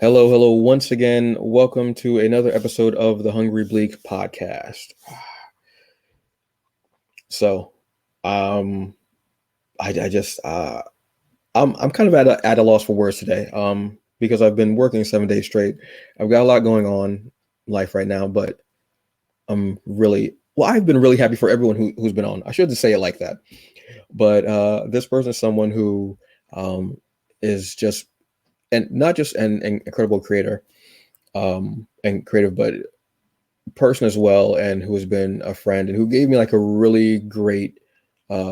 Hello, hello, once again. Welcome to another episode of the Hungry Bleek podcast. So, um, I just I'm kind of at a loss for words today. Because I've been working 7 days straight. I've got a lot going on in life right now, but I've been really happy for everyone who's been on. I shouldn't say it like that, but this person is someone who um is just and not just an incredible creator and creative, but person as well, and who has been a friend and who gave me like a really great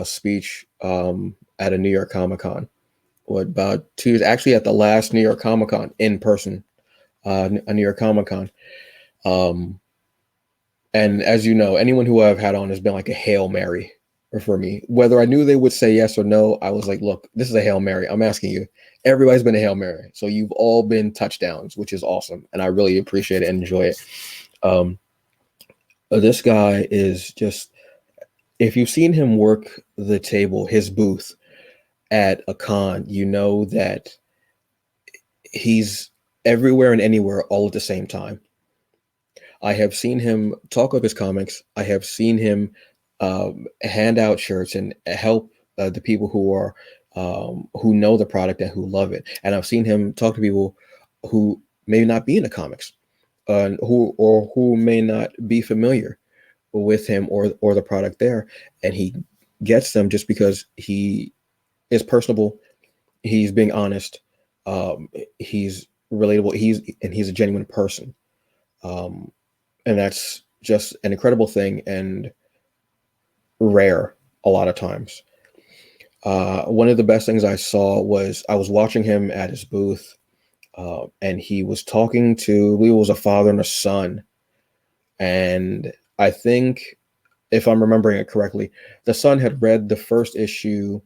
speech at a New York Comic Con. What about 2 years? Actually, at the last New York Comic Con in person, a New York Comic Con. Um, and as you know, anyone who I've had on has been like a Hail Mary for me. Whether I knew they would say yes or no, I was like, look, this is a Hail Mary. I'm asking you. Everybody's been a Hail Mary. So you've all been touchdowns, which is awesome. And I really appreciate it and enjoy it. Um, this guy is just, if you've seen him work the table, his booth at a con, you know that he's everywhere and anywhere all at the same time. I have seen him talk up his comics. I have seen him hand out shirts and help the people who know the product and who love it. And I've seen him talk to people who may not be in the comics, who may not be familiar with him or the product there, and he gets them just because he is personable. He's being honest. He's relatable. He's a genuine person. Um, and that's just an incredible thing and rare a lot of times. One of the best things I saw was I was watching him at his booth, and he was talking to, we was a father and a son, and I think, if I'm remembering it correctly, the son had read the first issue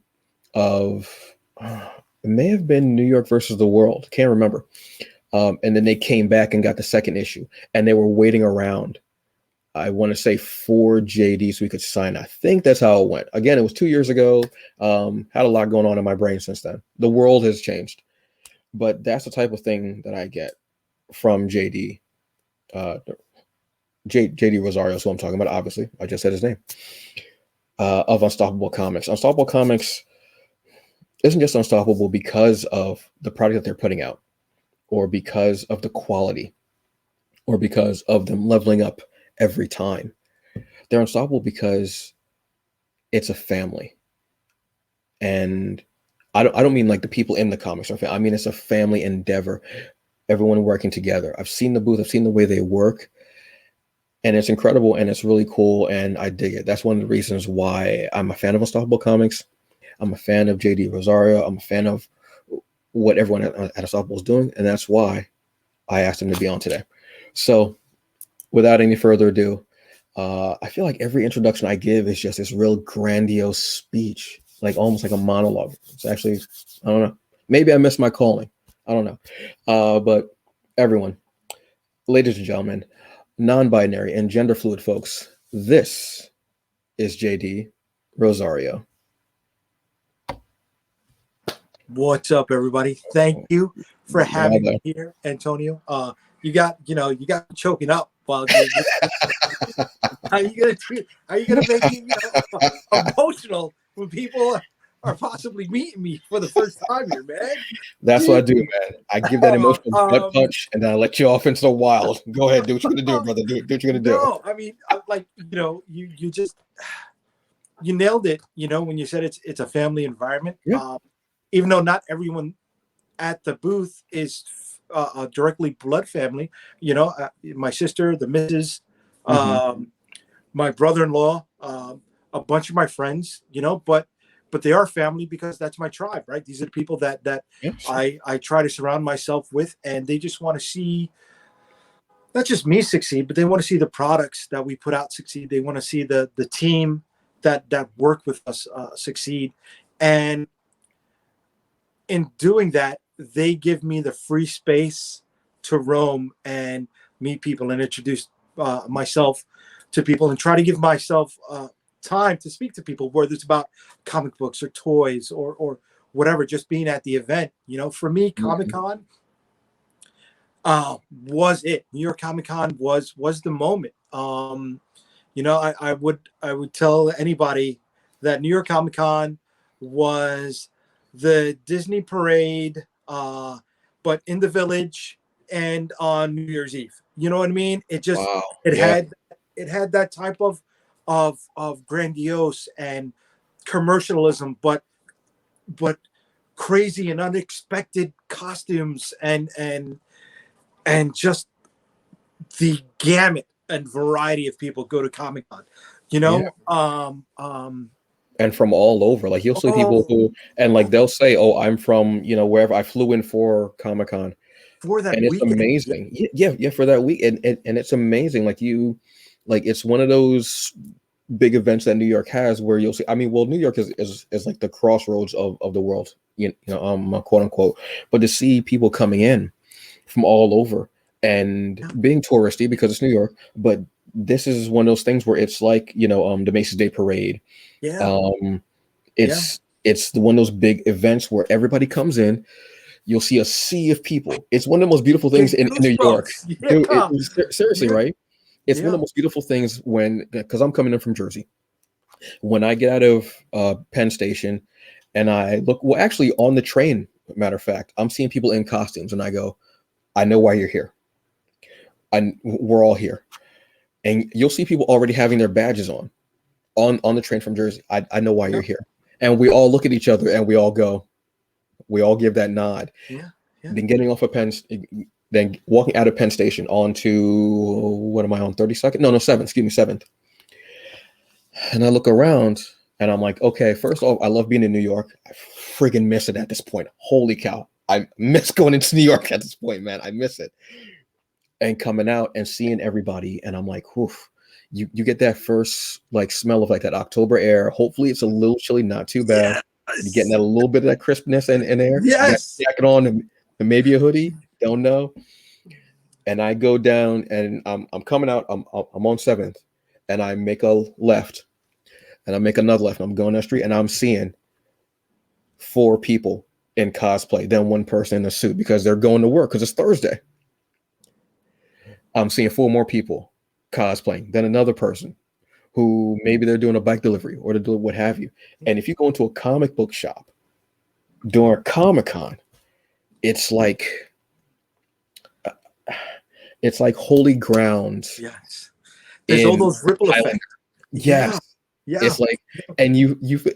of it may have been New York versus the World. Can't remember. And then they came back and got the second issue, and they were waiting around, I want to say, for Jaydee so we could sign. I think that's how it went. Again, it was 2 years ago. Had a lot going on in my brain since then. The world has changed, but that's the type of thing that I get from Jaydee. Uh, Jaydee Rosario is who I'm talking about. Obviously, I just said his name. Of Unstoppable Comics. Unstoppable Comics isn't just unstoppable because of the product that they're putting out, or because of the quality, or because of them leveling up every time. They're unstoppable because it's a family. And I don't mean like the people in the comics are I mean it's a family endeavor. Everyone working together. I've seen the booth, I've seen the way they work, and it's incredible and it's really cool and I dig it. That's one of the reasons why I'm a fan of Unstoppable Comics. I'm a fan of Jaydee Rosario. I'm a fan of what everyone at Unstoppable is doing, and that's why I asked him to be on today. So, without any further ado, I feel like every introduction I give is just this real grandiose speech, like almost like a monologue. It's actually, I don't know. Maybe I missed my calling. I don't know. But everyone, ladies and gentlemen, non-binary and gender fluid folks, this is Jaydee Rosario. What's up, everybody? Thank you for having me here, Antonio. You got me choking up while how are you gonna make me emotional when people are possibly meeting me for the first time here, man? That's what I do, man. I give that Uh, emotional gut um, punch, and then I let you off into the wild. Go ahead, do what you're gonna do, brother. Do what you're gonna do. no, I mean, you just you nailed it. When you said it's a family environment. Yeah. Even though not everyone at the booth is directly blood family. My sister, the missus, Mm-hmm. my brother-in-law, a bunch of my friends. But they are family because that's my tribe, right? These are the people that Yeah, sure. I try to surround myself with, and they just want to see not just me succeed, but they want to see the products that we put out succeed. They want to see the team that work with us succeed, and in doing that, they give me the free space to roam and meet people and introduce myself to people and try to give myself time to speak to people, whether it's about comic books or toys or whatever, just being at the event. For me, Comic Mhm. Con was it. New York Comic Con was the moment. You know, I would tell anybody that New York Comic Con was the Disney parade, but in the village and on New Year's Eve. You know what I mean? It just Wow. it Yeah. had that type of grandiose and commercialism, but crazy and unexpected costumes and just the gamut and variety of people go to Comic Con. You Yeah. know, And from all over, like you'll see people oh, who, and like they'll say, "Oh, I'm from, you know, wherever. I flew in for Comic-Con," for that and it's weekend. amazing. Yeah, for that week, and it's amazing. Like it's one of those big events that New York has where you'll see. I mean, well, New York is like the crossroads of the world, quote unquote. But to see people coming in from all over and being touristy because it's New York, but this is one of those things where it's like, the Macy's Day Parade. Yeah, Um, yeah. it's one of those big events where everybody comes in. You'll see a sea of people. It's one of the most beautiful things Get in New York. goosebumps. Dude, Yeah, seriously, yeah, right? It's one of yeah. the most beautiful things because I'm coming in from Jersey. When I get out of Penn Station and I look, well, actually on the train, matter of fact, I'm seeing people in costumes and I go, I know why you're here. We're all here. And you'll see people already having their badges on the train from Jersey. I know why Yeah, you're here. And we all look at each other and we all give that nod. yeah, yeah. Then getting off of then walking out of Penn Station onto, what am I on, 32nd? No, 7th, excuse me, 7th. And I look around and I'm like, okay, first off, I love being in New York. I friggin' miss it at this point. Holy cow. I miss going into New York at this point, man. I miss it. And coming out and seeing everybody, and I'm like, woof. You get that first like smell of like that October air. Hopefully it's a little chilly, not too bad. You're getting Yes, that a little bit of that crispness in there. You got yes. a jacket on and maybe a hoodie. Don't know. And I go down and I'm coming out. I'm on 7th, and I make a left, and I make another left. And I'm going down the street, and I'm seeing 4 people in cosplay, then 1 person in a suit because they're going to work because it's Thursday. I'm seeing 4 more people cosplaying, then another person who maybe they're doing a bike delivery or they're doing what have you. And if you go into a comic book shop during Comic-Con, it's like holy ground Yes. There's all in those ripple Highlander. effects. Yeah, Yes. yeah. It's like, and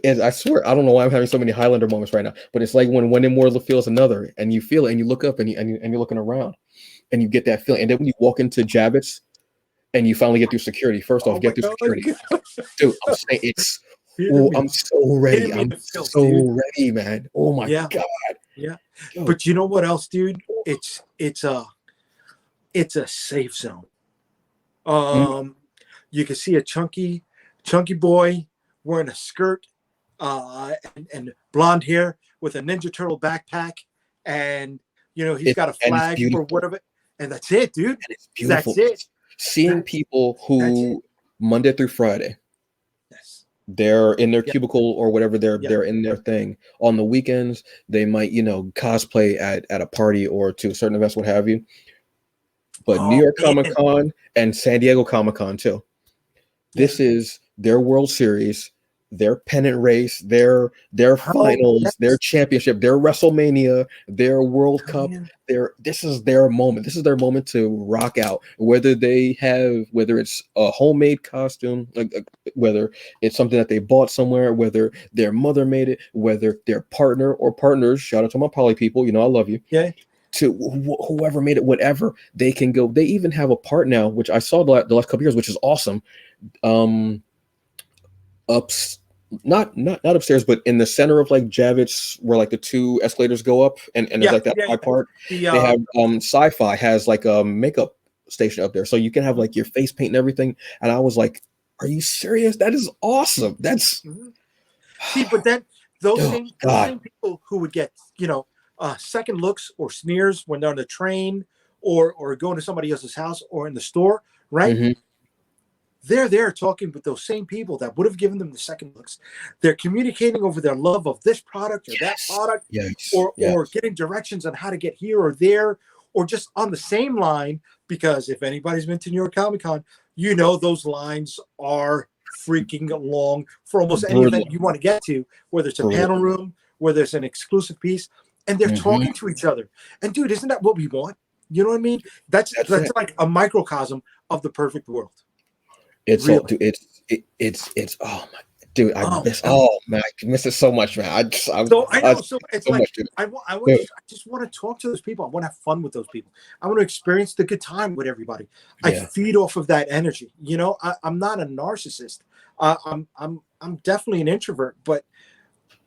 and I swear, I don't know why I'm having so many Highlander moments right now, but it's like when one immortal feels another, and you feel it, and you look up, and you're looking around, and you get that feeling, and then when you walk into Javits, and you finally get through security. First off, Oh my get through god. security, dude. I'm saying Hitting I'm me. so ready. Hitting me in I'm the feels, dude. so ready, man. Oh my Yeah, god, yeah. yo, But you know what else, dude? It's a safe zone. mm, Um, you can see a chunky boy wearing a skirt, and blonde hair with a Ninja Turtle backpack, and he's got a it's flag for beautiful, whatever, and that's it, dude. and it's That's beautiful. it. Seeing That's people that's it. who Monday through Friday Yes. they're in their Yeah. cubicle or whatever Yeah. they're in their thing. On the weekends, they might cosplay at a party or to certain events, what have you. But New Oh York Comic man. Con and San Diego Comic Con too. Yeah. This is their World Series, their pennant race, their Oh finals, their yes. championship, their WrestleMania, their World Oh, Cup. yeah. This is their moment. This is their moment to rock out. Whether it's a homemade costume, whether it's something that they bought somewhere, whether their mother made it, whether their partner or partners. Shout out to my poly people. I love you. Yeah. To whoever made it, whatever they can go. They even have a part now, which I saw the last couple years, which is awesome. um ups not upstairs, but in the center of like Javits, where like the 2 escalators go up, and there's Yeah. like that Yeah. high part. The They have sci-fi has like a makeup station up there, so you can have like your face paint and everything. And I was like, are you serious? That is awesome. That's Mhm. See, but then those oh same god. people who would get second looks or sneers when they're on the train or going to somebody else's house or in the store, right? Hmm. They're there talking with those same people that would have given them the second looks. They're communicating over their love of this product or that Yes, product, yes, or yes. getting directions on how to get here or there, or just on the same line, because if anybody's been to New York Comic Con, you know those lines are freaking long for almost any Brutal. event you want to get to, whether it's a Brutal. panel room, whether it's an exclusive piece, and they're Mhm. talking to each other. And dude, isn't that what we want? You know what I mean? That's it. like a microcosm of the perfect world. It's Really. so, dude. It's oh my, dude. I Oh, miss. Oh man, I miss it so much, man. so I I know. So it's so like much, dude. I just want to talk to those people. I want to have fun with those people. I want to experience the good time with everybody. I Yeah. feed off of that energy. You know, I'm not a narcissist. I'm definitely an introvert, but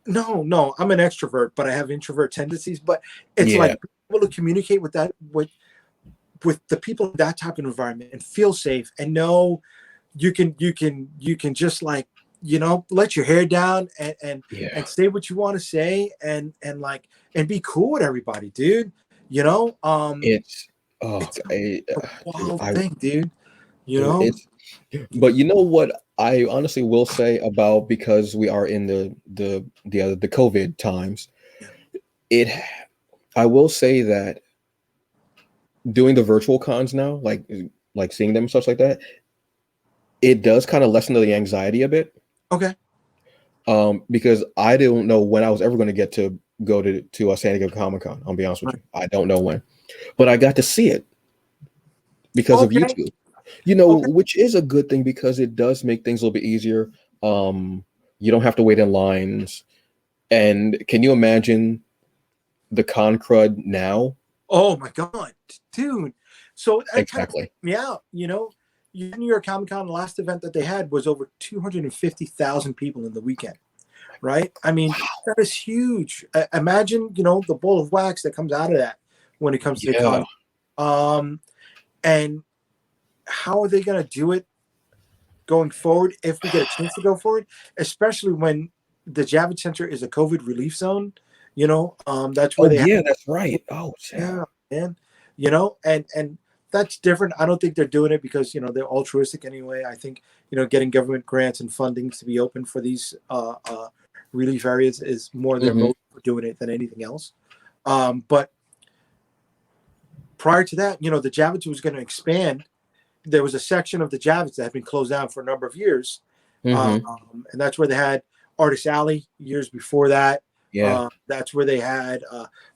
no, I'm an extrovert, but I have introvert tendencies. But it's like Yeah. being able to communicate with that with the people in that type of environment and feel safe and know you can just like, you know, let your hair down Yeah. and say what you want to say and like and be cool with everybody, dude. You know, It's oh, it's a dude. wild thing, dude. You Dude, know, it's. But you know what I honestly will say about, because we are in the COVID times. yeah. It. I will say that doing the virtual cons now, like seeing them and stuff like that, it does kind of lessen the anxiety a bit. Okay. Because I don't know when I was ever going to get to go to San Diego Comic Con. I'll be honest with Right. you, I don't know when, but I got to see it because of Okay. YouTube. You know, Okay. which is a good thing because it does make things a little bit easier. You don't have to wait in lines. And can you imagine the con crud now? Oh my god, dude. So that kind of Exactly. freaked me out. You know, New York Comic Con, the last event that they had was over 250,000 people in the weekend. Right? I mean, that is huge. Imagine, you know, the ball of wax that comes out of that when it comes to the Yeah. con. And how are they going to do it going forward if we get a chance to go forward, especially when the Javits Center is a COVID relief zone? You know, that's where Oh they have, yeah, that's right. Oh yeah. yeah, man. You know, and that's different. I don't think they're doing it because, you know, they're altruistic anyway. I think, you know, getting government grants and funding to be open for these relief areas is more their Hmm. motive for doing it than anything else. But prior to that, you know, the Javits was going to expand. There was a section of the Javits that had been closed down for a number of years, Hmm. and that's where they had Artist Alley years before that. Yeah. That's where they had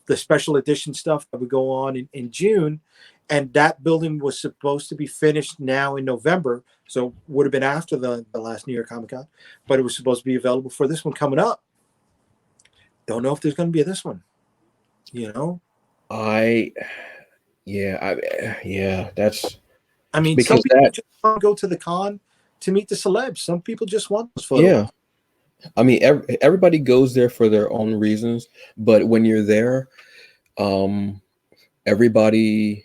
the special edition stuff that would go on in June, and that building was supposed to be finished now in November, so would have been after the last New York Comic Con, but it was supposed to be available for this one coming up. Don't know if there's going to be this one. You know, I yeah, yeah, that's I mean, some because people that just want to go to the con to meet the celebs. Some people just want those photo yeah. ops. I mean, everybody goes there for their own reasons, but when you're there, um, everybody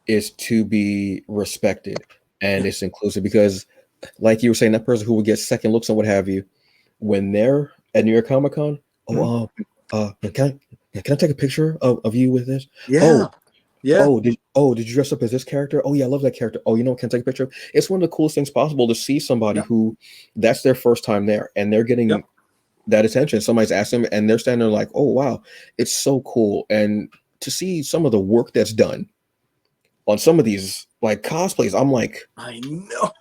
is to be respected and Yeah, it's inclusive because, like you were saying, that person who will get second looks and what have you, when they're at New York Comic Con, mhm. can I take a picture of you with this? Yeah, Oh, yeah, did you dress up as this character? Oh yeah, I love that character. Oh, can I take a picture? It's one of the coolest things possible to see somebody yeah, who that's their first time there and they're yep. getting that attention. Somebody's asking them and they're standing there like, oh wow, it's so cool. And to see some of the work that's done on some of these like cosplays, I'm like, I know.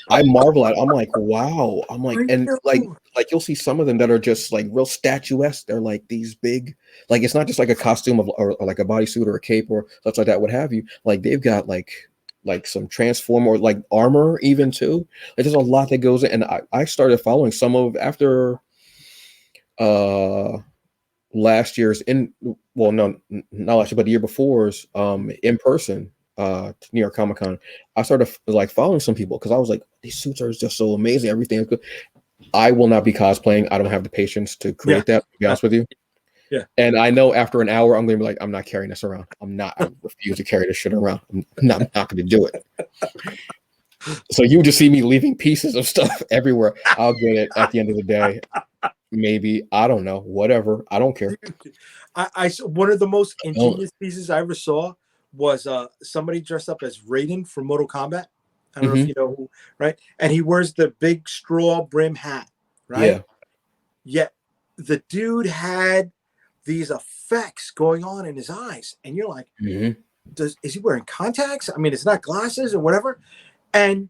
I marvel at. I'm like, wow. I'm like, I and know. like you'll see some of them that are just like real statuesque. They're like these big, like it's not just like a costume or like a bodysuit or a cape or stuff like that, what have you. Like they've got like some transform or like armor even too. Like there's a lot that goes in. And I started following some of after uh last year's well no not last year but the year before's in person New York Comic Con. I started like following some people because I was like, these suits are just so amazing, everything is good. I will not be cosplaying. I don't have the patience to Yeah, create that, to be uh, honest with you. yeah. And I know after an hour I'm gonna be like, I'm not carrying this around. I refuse to carry this shit around. I'm not gonna do it. So you just see me leaving pieces of stuff everywhere. I'll get it at the end of the day. Maybe, I don't know, whatever, I don't care. One of the most Don't. ingenious pieces I ever saw was somebody dressed up as Raiden from Mortal Kombat. I don't know if Hmm. you know who, right? And he wears the big straw brim hat, right? Yeah. Yet the dude had these effects going on in his eyes, and you're like, Mhm. is he wearing contacts? I mean, it's not glasses or whatever. And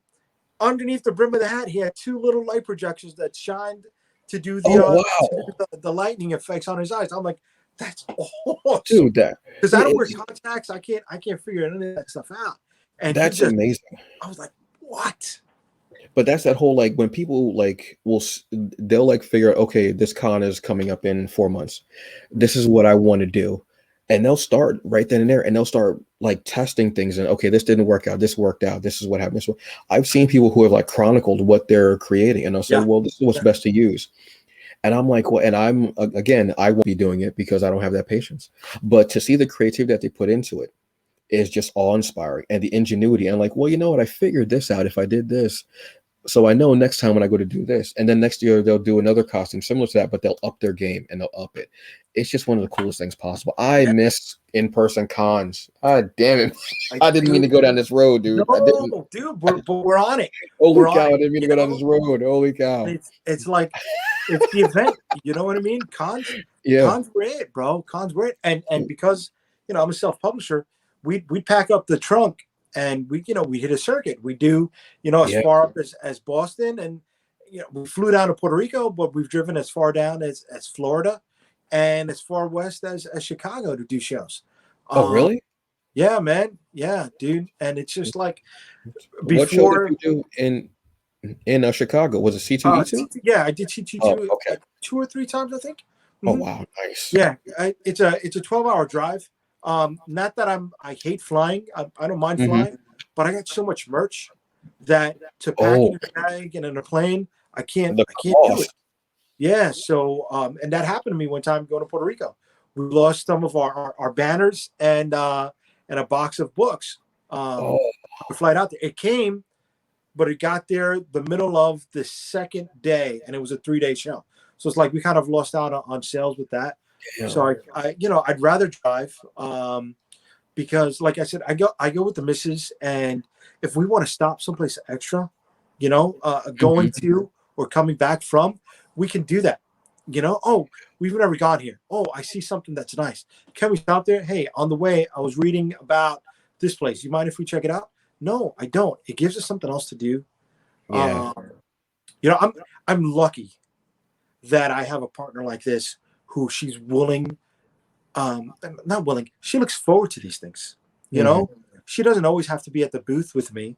underneath the brim of the hat, he had two little light projections that shined to do Oh, wow. the lightning effects on his eyes. I'm like, that's awesome. Dude, that Because I yeah, don't wear contacts. I can't figure any of that stuff out. And he that's just, amazing. I was like, what? But that's that whole like when people like they'll like figure out, okay, this con is coming up in 4 months. This is what I want to do. And they'll start right then and there, and they'll start like testing things, and okay, this didn't work out, this worked out, this is what happened. So I've seen people who have like chronicled what they're creating, and they'll say, Yeah. well, this is what's Yeah. best to use. And I'm like, well, and I'm again, I won't be doing it because I don't have that patience. But to see the creativity that they put into it is just awe-inspiring, and the ingenuity. And like, well, you know what? I figured this out if I did this. So I know next time when I go to do this, and then next year they'll do another costume similar to that, but they'll up their game and they'll up it. It's just one of the coolest things possible. I Yeah. miss in-person cons. Ah, damn it. I didn't mean do. to go down this road, dude. I didn't. No, dude, we're on it. Holy We're on cow, I it. didn't mean to You go down this know, road. Holy cow. it's like it's the event. You know what I mean? Yeah. Cons were it, bro. Cons were it. And because I'm a self-publisher, we'd pack up the trunk and we hit a circuit. We do, as Yeah. far up as Boston, and we flew down to Puerto Rico, but we've driven as far down as Florida and as far west as Chicago to do shows. Oh, Um, really? yeah, man. Yeah, dude. And it's just like What show did before. you do in Chicago? Was it C2E2? Yeah, I did teach you Oh, okay. 2 or 3 times, I think. Oh, Mhm. wow. Nice. Yeah, it's a 12-hour drive. Not that I hate flying. I don't mind Hmm. flying, but I got so much merch that to pack Oh, in a bag and in a plane, the I can't do it. cost. Yeah, so and that happened to me one time going to Puerto Rico. We lost some of our banners and a box of books. Oh, The flight out there. It came, but it got there the middle of the second day, and it was a 3-day show. So it's like we kind of lost out on sales with that. So damn. I'd rather drive because, like I said, I go with the missus, and if we want to stop someplace extra, going Mhm. to or coming back from, we can do that. Oh, we've never gone here. Oh, I see something that's nice. Can we stop there? Hey, on the way, I was reading about this place. You mind if we check it out? No, I don't. It gives us something else to do. Yeah. Um, I'm lucky that I have a partner like this who she's willing, not willing. She looks forward to these things. Hmm. She doesn't always have to be at the booth with me.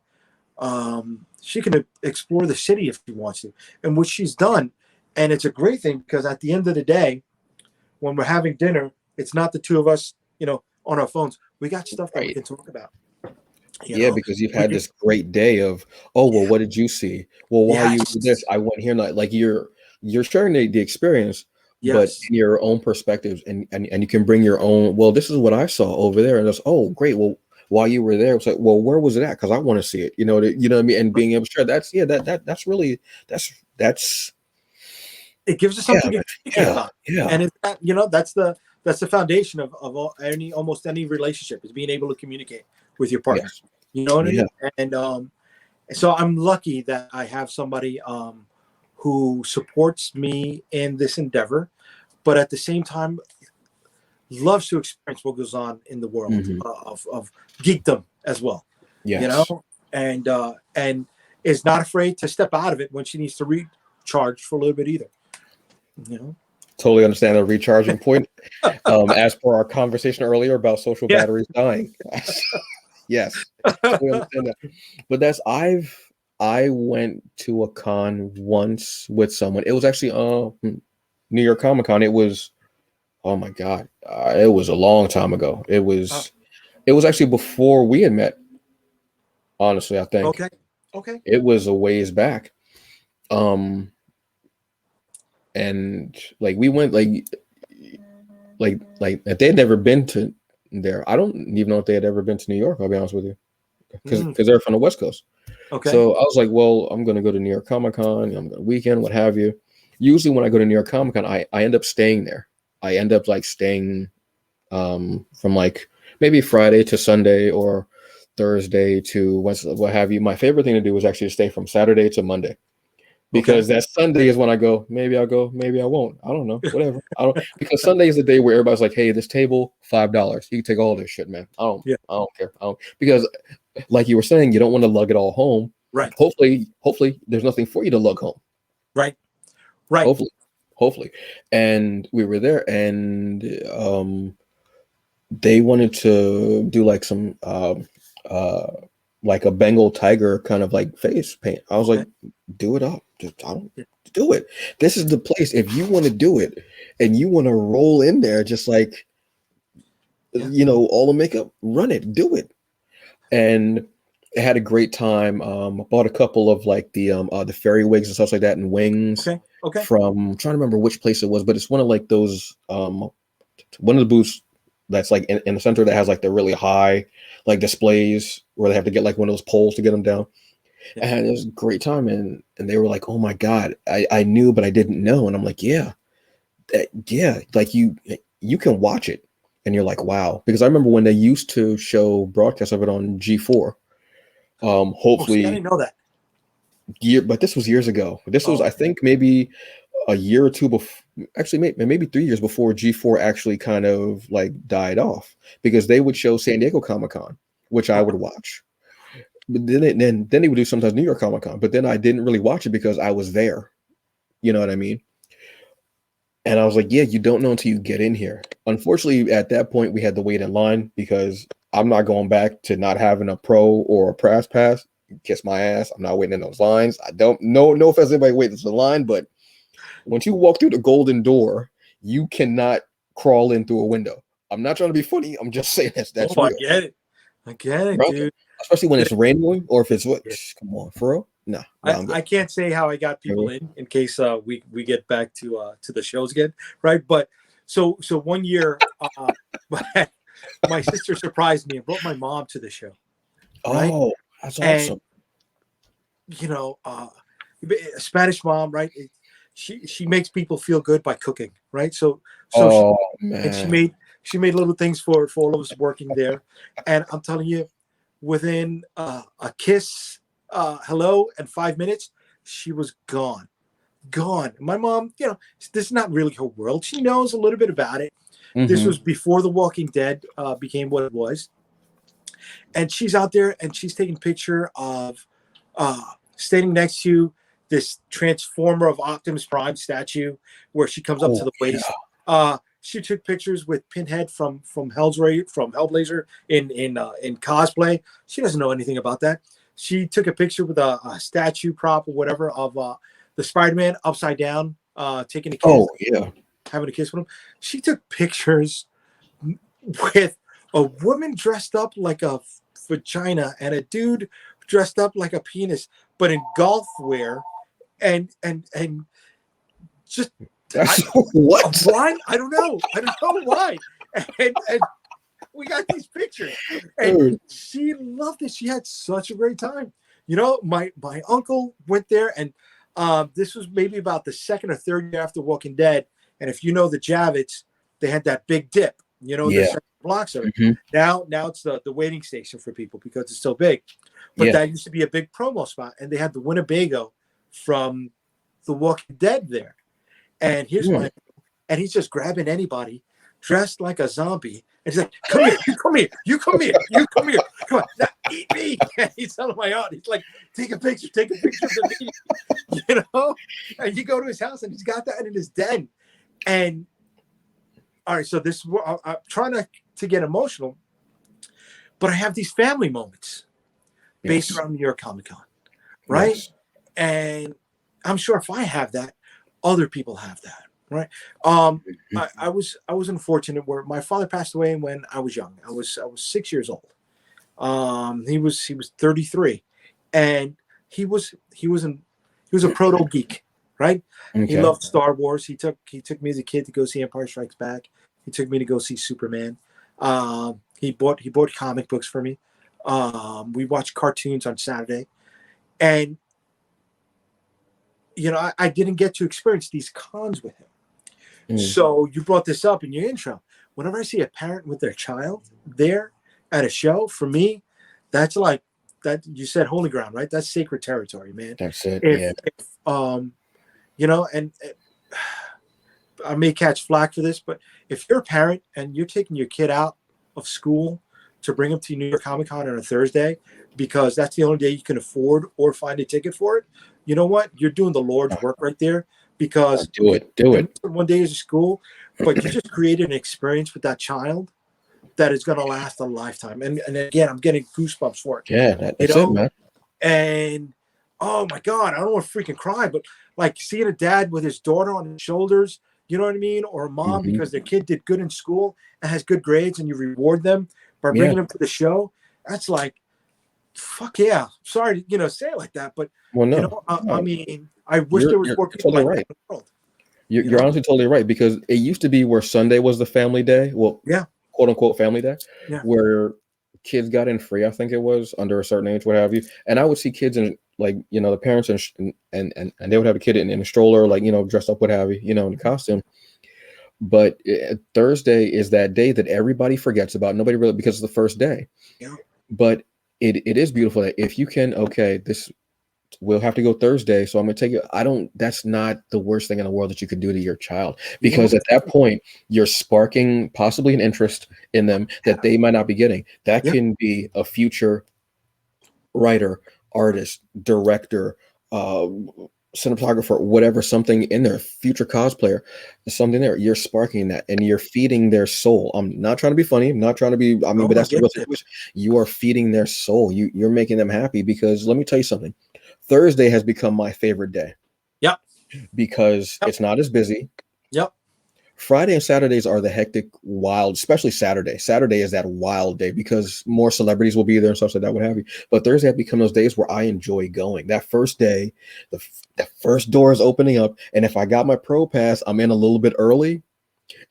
She can explore the city if she wants to, and which she's done. And it's a great thing because at the end of the day, when we're having dinner, it's not the two of us, on our phones. We got stuff that we Right. can talk about. Yeah, because you've We had can, this great day of, oh, well, what did you see? Well, while you yes, did this, I went here. Like you're sharing the experience, but yes. in your own perspectives, and you can bring your own. Well, this is what I saw over there, and it's oh, great. Well, while you were there, it's like, well, where was it at? Because I want to see it. You know what I mean. And being able to share that's yeah, that's really that's It gives us yeah, something to communicate yeah, about, yeah. and it's that that's the foundation of almost any relationship is being able to communicate with your partner. Yes. You know what I Yeah. mean? And so I'm lucky that I have somebody who supports me in this endeavor, but at the same time loves to experience what goes on in the world Hmm. of geekdom as well. You Yes. know, and is not afraid to step out of it when she needs to recharge for a little bit either. You know. Totally understand the recharging point. As per our conversation earlier about social Yeah. batteries dying. Yes, totally understand that. But I went to a con once with someone. It was actually New York Comic Con. It was oh my god, it was a long time ago. It was actually before we had met. Honestly, I think Okay. Okay. it was a ways back. Um, and like we went like if they had never been to there. I don't even know if they had ever been to New York. I'll be honest with you, because Mm, they're from the West Coast. okay. So I was like, well, I'm going to go to New York Comic Con. I'm going to weekend, what have you. Usually when I go to New York Comic Con, I end up staying there. I end up like staying from like maybe Friday to Sunday or Thursday to Wednesday, what have you. My favorite thing to do was actually to stay from Saturday to Monday. because that Sunday is when I go. Maybe I'll go. Maybe I won't. I don't know. Whatever. I don't because Sunday is the day where everybody's like, "Hey, this table $5. You can take all this shit, man." Yeah. I don't care. Because, like you were saying, you don't want to lug it all home. Right. Hopefully, there's nothing for you to lug home. Right. Hopefully. And we were there, and they wanted to do like some like a Bengal tiger kind of like face paint. I was like, do it up. Just I don't do it. This is the place. If you want to do it and you want to roll in there just like all the makeup, run it, do it. And I had a great time. I bought a couple of like the fairy wigs and stuff like that and wings. Okay. From I'm trying to remember which place it was, but it's one of like those one of the booths that's like in the center that has like the really high like displays where they have to get like one of those poles to get them down. And it was a great time, and they were like, "Oh my God, I knew but I didn't know," and I'm like, yeah, like you can watch it and you're like, wow, because I remember when they used to show broadcasts of it on G4. Hopefully, I didn't know that. But this was years ago. This was I think maybe a year or two before, actually maybe 3 years before G4 actually kind of like died off, because they would show San Diego Comic-Con, which I would watch. But then they would do sometimes New York Comic-Con, but then I didn't really watch it because I was there. You know what I mean? And I was like, yeah, you don't know until you get in here. Unfortunately, at that point, we had to wait in line because I'm not going back to not having a pro or a press pass. Kiss my ass. I'm not waiting in those lines. I don't know. No offense to anybody waiting in the line, but once you walk through the golden door, you cannot crawl in through a window. I'm not trying to be funny. I'm just saying that's real. I get it, Bro, dude. Especially when it's raining or if it's what? Come on, for real? No, I can't say how I got people in case we get back to the shows again, right? But so 1 year, my sister surprised me and brought my mom to the show. Right? Oh, that's awesome. And, a Spanish mom, right? She makes people feel good by cooking, right? So she made little things for all of us working there, and I'm telling you, within a kiss, hello, and 5 minutes, she was gone. My mom, this is not really her world. She knows a little bit about it. Mm-hmm. This was before The Walking Dead became what it was, and she's out there and she's taking a picture of standing next to this Transformer of Optimus Prime statue where she comes up to the waist. Yeah. She took pictures with Pinhead from Hellblazer in cosplay. She doesn't know anything about that. She took a picture with a statue prop or whatever of the Spider-Man upside down, taking a kiss. Oh yeah, having a kiss with him. She took pictures with a woman dressed up like a vagina and a dude dressed up like a penis, but in golf wear, and just what? Why? I don't know why. And we got these pictures, and she loved it. She had such a great time. My uncle went there, and this was maybe about the second or third year after Walking Dead. And if you know the Javits, they had that big dip. The blocks of it. Mm-hmm. Now it's the waiting station for people because it's so big. But that used to be a big promo spot, and they had the Winnebago from The Walking Dead there. And here's and he's just grabbing anybody dressed like a zombie. And he's like, come here, you come here. Come on, now, eat me. And he's telling my aunt, he's like, take a picture of me. And you go to his house and he's got that in his den. And all right, so this is where I'm trying to get emotional, but I have these family moments based around New York Comic Con, right? Yes. And I'm sure if I have that, other people have that, right? I was unfortunate where my father passed away when I was young. I was 6 years old. He was 33, and he was a proto geek, right? Okay. He loved Star Wars. He took me as a kid to go see Empire Strikes Back. He took me to go see Superman. He bought comic books for me. We watched cartoons on Saturday, and I didn't get to experience these cons with him. So you brought this up in your intro. Whenever I see a parent with their child there at a show, for me, that's that you said holy ground, right? That's sacred territory, man. That's it. If, Yeah. if you know, and I may catch flack for this, but if you're a parent and you're taking your kid out of school to bring them to New York Comic Con on a Thursday because that's the only day you can afford or find a ticket for it, you know what? You're doing the Lord's work right there, because Do it. Do it. one day is school, but you just created an experience with that child that is going to last a lifetime. And again, I'm getting goosebumps for it, Yeah, you that's it, know? man. And oh my God, I don't want to freaking cry, but like seeing a dad with his daughter on his shoulders, you know what I mean? Or a mom Hmm. because their kid did good in school and has good grades, and you reward them by Yeah. bringing them to the show. That's like, fuck yeah. Sorry to, say it like that, but Well, I no. mean, I wish there You're was you're more people totally like that right. in the world. You're honestly totally right, because it used to be where Sunday was the family day. Well, Yeah. quote unquote family day, Yeah. where kids got in free. I think it was under a certain age, what have you. And I would see kids in, like, the parents and they would have a kid in a stroller, like, dressed up, what have you, in a costume. But Thursday is that day that everybody forgets about. Nobody really, because it's the first day. Yeah. But it is beautiful that if you can, okay, this we'll have to go Thursday, so I'm gonna take it. That's not the worst thing in the world that you could do to your child, because at that point you're sparking possibly an interest in them that they might not be getting. That Yeah. can be a future writer, artist, director, cinematographer, whatever, something in there, future cosplayer, something there. You're sparking that and you're feeding their soul. I'm not trying to be funny. I'm not trying to be, Oh, but I that's the get real it. situation. You are feeding their soul. You're making them happy, because let me tell you something. Thursday has become my favorite day Yep. because Yep. it's not as busy. Yep. Friday and Saturdays are the hectic, wild, especially Saturday. Saturday is that wild day because more celebrities will be there and stuff like that, what have you. But Thursday have become those days where I enjoy going. That first day, the first door is opening up. And if I got my pro pass, I'm in a little bit early,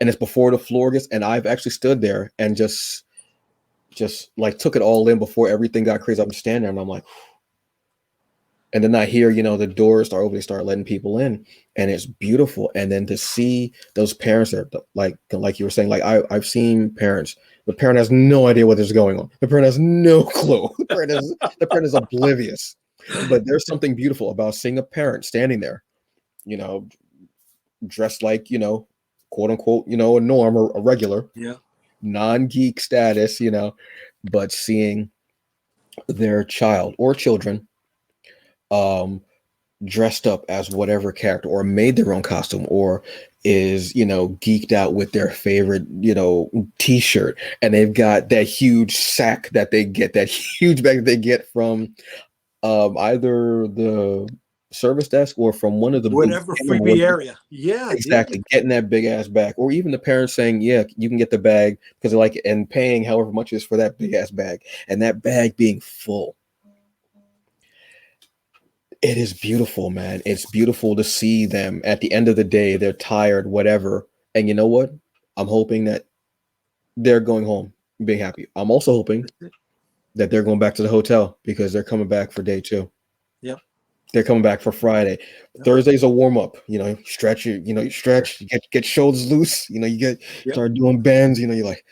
and it's before the floor gets, and I've actually stood there and just like took it all in before everything got crazy. I'm just standing there and I'm like, and then I hear, the doors start opening, start letting people in, and it's beautiful. And then to see those parents that, like you were saying, like I've seen parents, the parent has no idea what is going on. The parent has no clue. The parent is oblivious. But there's something beautiful about seeing a parent standing there, you know, dressed like, quote unquote, a norm or a regular, Yeah. non-geek status, but seeing their child or children um dressed up as whatever character, or made their own costume, or is geeked out with their favorite t-shirt, and they've got that huge sack that they get, that huge bag that they get from either the service desk or from one of the booths. Whatever freebie area. Yeah, dude. Exactly, getting that big ass bag, or even the parents saying, yeah, you can get the bag because they like it, and paying however much it is for that big ass bag, and that bag being full. It is beautiful, man. It's beautiful to see them at the end of the day. They're tired, whatever. And you know what? I'm hoping that they're going home being happy. I'm also hoping that they're going back to the hotel because they're coming back for day 2. Yep. They're coming back for Friday. Yep. Thursday's a warm up. Stretch you. You stretch. You get shoulders loose. You start doing bends. You're like,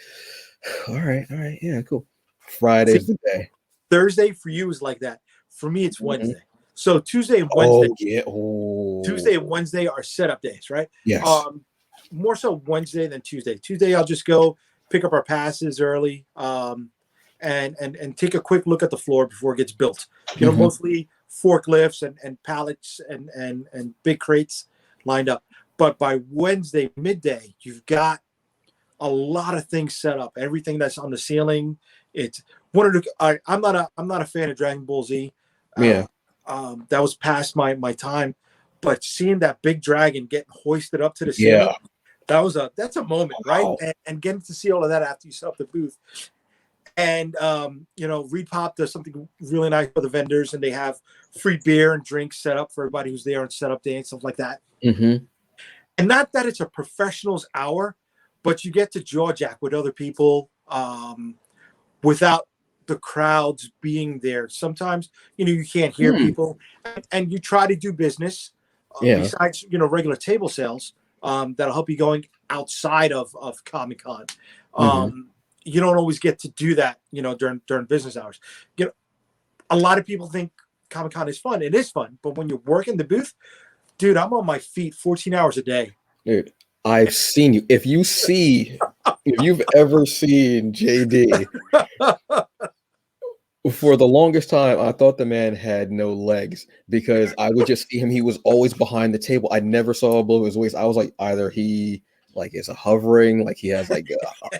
all right, yeah, cool. Friday's the day. Thursday for you is like that. For me, it's Wednesday. So Tuesday and Wednesday. Oh yeah. Oh. Tuesday and Wednesday are setup days, right? Yes. More so Wednesday than Tuesday. Tuesday, I'll just go pick up our passes early, and take a quick look at the floor before it gets built. Mostly forklifts and pallets and big crates lined up. But by Wednesday midday, you've got a lot of things set up. Everything that's on the ceiling. It's one of the. I'm not a fan of Dragon Ball Z. Yeah. That was past my time. But seeing that big dragon getting hoisted up to the ceiling, that's a moment, right? And getting to see all of that after you set up the booth. And Repop does something really nice for the vendors, and they have free beer and drinks set up for everybody who's there on setup day and stuff like that. Mm-hmm. And not that it's a professional's hour, but you get to jaw jack with other people without the crowds being there. Sometimes you can't hear people, and you try to do business besides regular table sales that'll help you going outside of Comic-Con. You don't always get to do that during business hours. a lot of people think Comic-Con is fun. It is fun, but when you're working the booth, dude, I'm on my feet 14 hours a day. Dude, I've seen you. If you've ever seen JD, for the longest time, I thought the man had no legs because I would just see him. He was always behind the table. I never saw a below his waist. I was like, either he like is a hovering, like he has like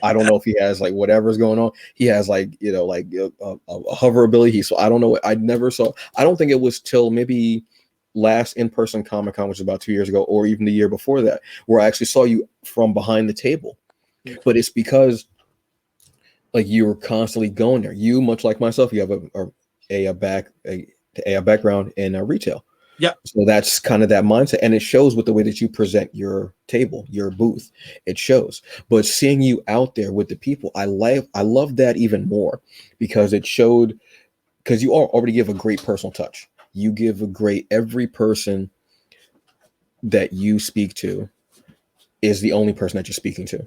I don't know if he has like whatever's going on. He has like like a hover ability. So I don't know. I never saw. I don't think it was till maybe last in-person Comic-Con, which was about 2 years ago, or even the year before that, where I actually saw you from behind the table. But it's because like you were constantly going there. You, much like myself, you have a background in retail. Yeah. So that's kind of that mindset, and it shows with the way that you present your table, your booth. It shows. But seeing you out there with the people, I love that even more because it showed, because you already give a great personal touch. You give every person that you speak to is the only person that you're speaking to.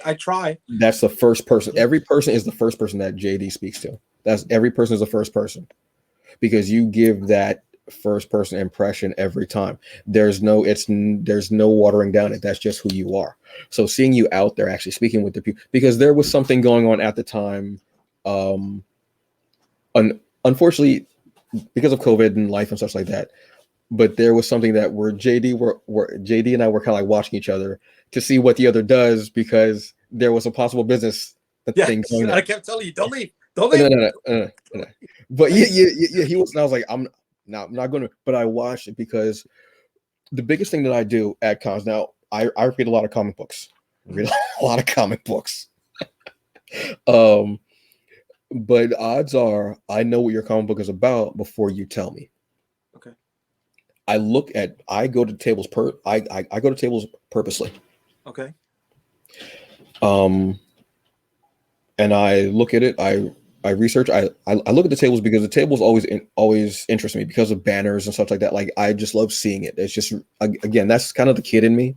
I try. That's the first person. Every person is the first person that JD speaks to. Every person is the first person because you give that first person impression every time. There's no watering down it. That's just who you are. So seeing you out there actually speaking with the people, because there was something going on at the time. Unfortunately, because of COVID and life and such like that. But there was something that where JD and I were kind of like watching each other to see what the other does, because there was a possible business thing going on. I kept telling you, don't leave. No. But yeah, he was. And I was like, I'm not going to. But I watched it because the biggest thing that I do at cons now, I read a lot of comic books. But odds are I know what your comic book is about before you tell me. Okay. I go to tables I go to tables purposely. Okay. And I look at it. I research. I look at the tables because the tables always interest me because of banners and stuff like that. Like I just love seeing it. It's just, again, that's kind of the kid in me.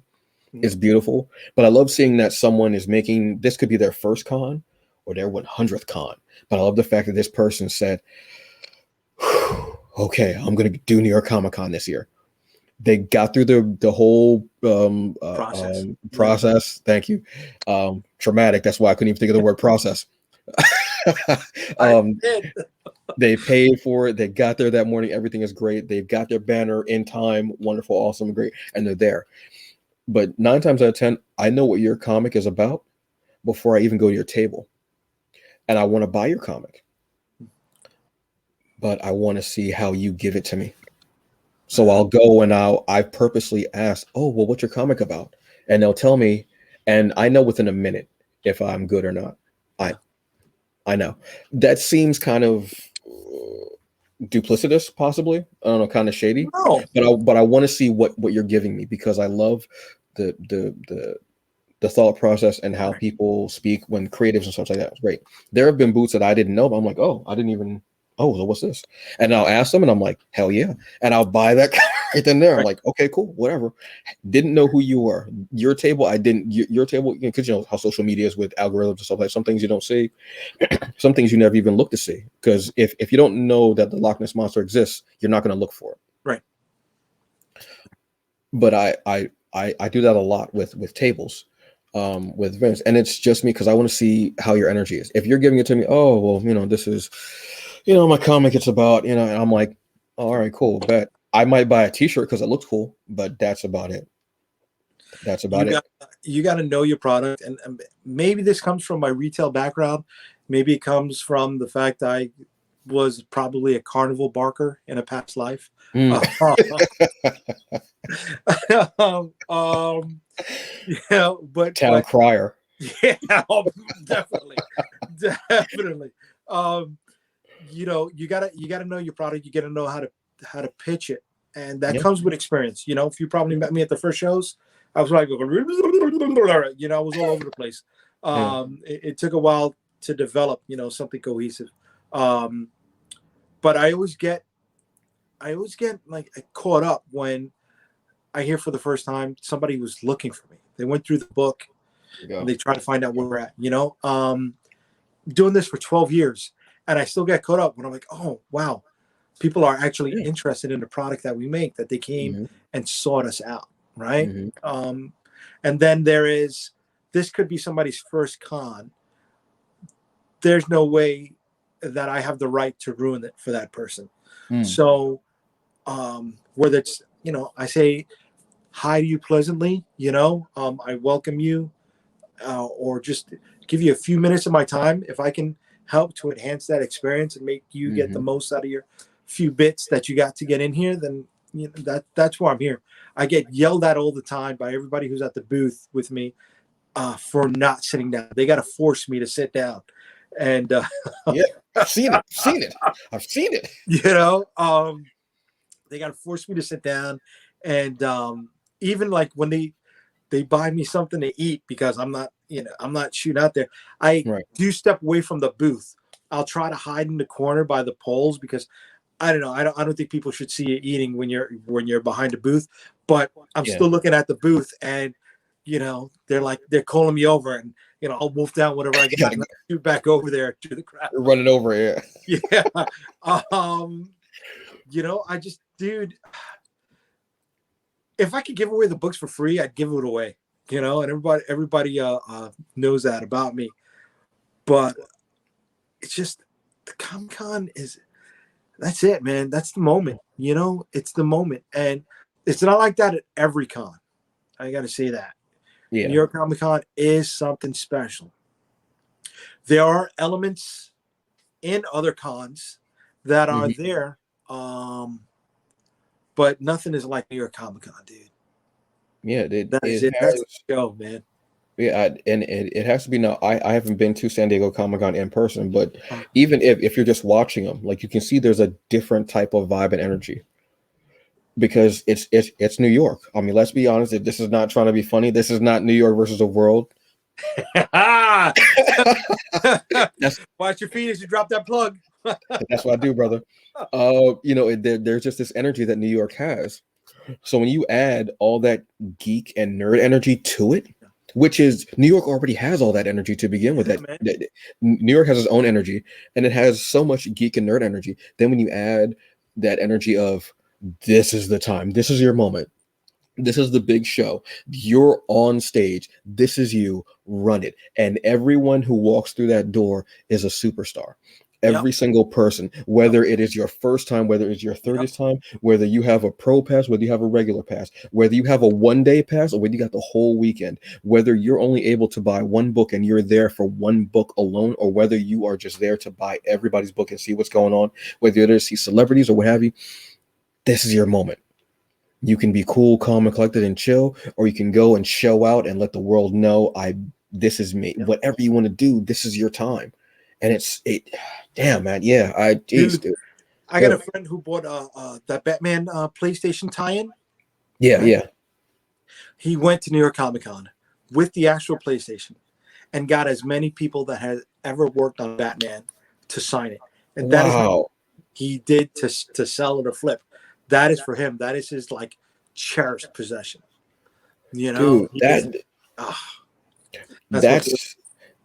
It's beautiful, but I love seeing that someone is making, this could be their first con or their 100th con. But I love the fact that this person said, okay, I'm going to do New York Comic Con this year. They got through the whole process. Thank you. Traumatic. That's why I couldn't even think of the word process. They paid for it. They got there that morning. Everything is great. They've got their banner in time. Wonderful, awesome, great. And they're there. But 9 times out of 10, I know what your comic is about before I even go to your table. And I want to buy your comic. But I want to see how you give it to me. So I'll go and I purposely ask, oh, well, what's your comic about? And they'll tell me, and I know within a minute if I'm good or not. I know. That seems kind of duplicitous, possibly. I don't know, kind of shady. No. But I want to see what you're giving me, because I love the thought process and how people speak when creatives and stuff like that. It's great. There have been booths that I didn't know, but I'm like, oh, I didn't even. Oh, so what's this? And I'll ask them, and I'm like, hell yeah. And I'll buy that right then there. I'm like, okay, cool, whatever. Didn't know who you were. Your table, I didn't. Your table, because you know how social media is with algorithms and stuff like that. Some things you don't see, some things you never even look to see. Because if you don't know that the Loch Ness Monster exists, you're not going to look for it. Right. But I do that a lot with tables. With Vince, and it's just me because I want to see how your energy is. If you're giving it to me, oh well, this is, my comic, it's about, and I'm like, oh, all right, cool, bet I might buy a t-shirt because it looks cool, but that's about it. You got to know your product, and maybe this comes from my retail background. Maybe it comes from the fact I was probably a carnival barker in a past life. But town crier. Yeah, definitely. You gotta know your product. You gotta know how to pitch it, and that comes with experience. If you probably met me at the first shows, I was like, I was all over the place. It took a while to develop, something cohesive. But I always get like caught up when I hear for the first time somebody was looking for me. They went through the book and they try to find out where we're at, doing this for 12 years. and I still get caught up when I'm like, oh wow, people are actually Yeah. interested in the product that we make, that they came Hmm. and sought us out, right? Hmm. And then this could be somebody's first con. There's no way that I have the right to ruin it for that person. Mm. So whether it's, I say hi to you pleasantly, I welcome you, or just give you a few minutes of my time. If I can help to enhance that experience and make you get the Hmm. most out of your few bits that you got to get in here, then that's why I'm here. I get yelled at all the time by everybody who's at the booth with me, for not sitting down. They got to force me to sit down, and Yeah, I've seen it. I've seen it. I've seen it. you know, they got to force me to sit down, and even like when they buy me something to eat because I'm not shooting out there. I Right. do step away from the booth. I'll try to hide in the corner by the poles because I don't know. I don't think people should see you eating when you're behind a booth. But I'm Yeah. still looking at the booth, and they're calling me over, and I'll wolf down whatever I got Gotta and I'll shoot back over there to the crowd. run it over here. Yeah. Um, I just, dude, if I could give away the books for free, I'd give it away. And everybody knows that about me. But it's just the Comic Con that's it, man. That's the moment. It's the moment, and it's not like that at every con. I got to say that New Yeah. York Comic Con is something special. There are elements in other cons that are Hmm. there, but nothing is like New York Comic Con, dude. Yeah. It That is it it. That's has. the show, man. Yeah, and it has to be now. I haven't been to San Diego Comic Con in person, but Uh, even if you're just watching them, like you can see there's a different type of vibe and energy because it's New York. I mean, let's be honest. This is not trying to be funny. This is not New York versus the world. That's Watch your feet as you drop that plug. that's what I do, brother. There's just this energy that New York has. So when you add all that geek and nerd energy to it, which is New York already has all that energy to begin with. Yeah, man. New York has its own energy, and it has so much geek and nerd energy. Then when you add that energy of this is the time, this is your moment, this is the big show, you're on stage, this is you, run it, and everyone who walks through that door is a superstar. Yep. Every single person, whether it is your first time, whether it's your Yep. 30th time, whether you have a pro pass, whether you have a regular pass, whether you have a 1 day pass, or whether you got the whole weekend, whether you're only able to buy one book and you're there for one book alone, or whether you are just there to buy everybody's book and see what's going on, whether you're there to see celebrities or what have you, this is your moment. You can be cool, calm, and collected and chill, or you can go and show out and let the world know this is me. Yep. Whatever you want to do, this is your time. And damn man, yeah, geez, Dude, dude. I got a Good. friend who bought that Batman PlayStation tie-in. Yeah, Right? yeah. He went to New York Comic Con with the actual PlayStation and got as many people that had ever worked on Batman to sign it. And that is Wow. he did to sell it or flip. That is for him. That is his like cherished possession. Dude, He is. Ah, that's what.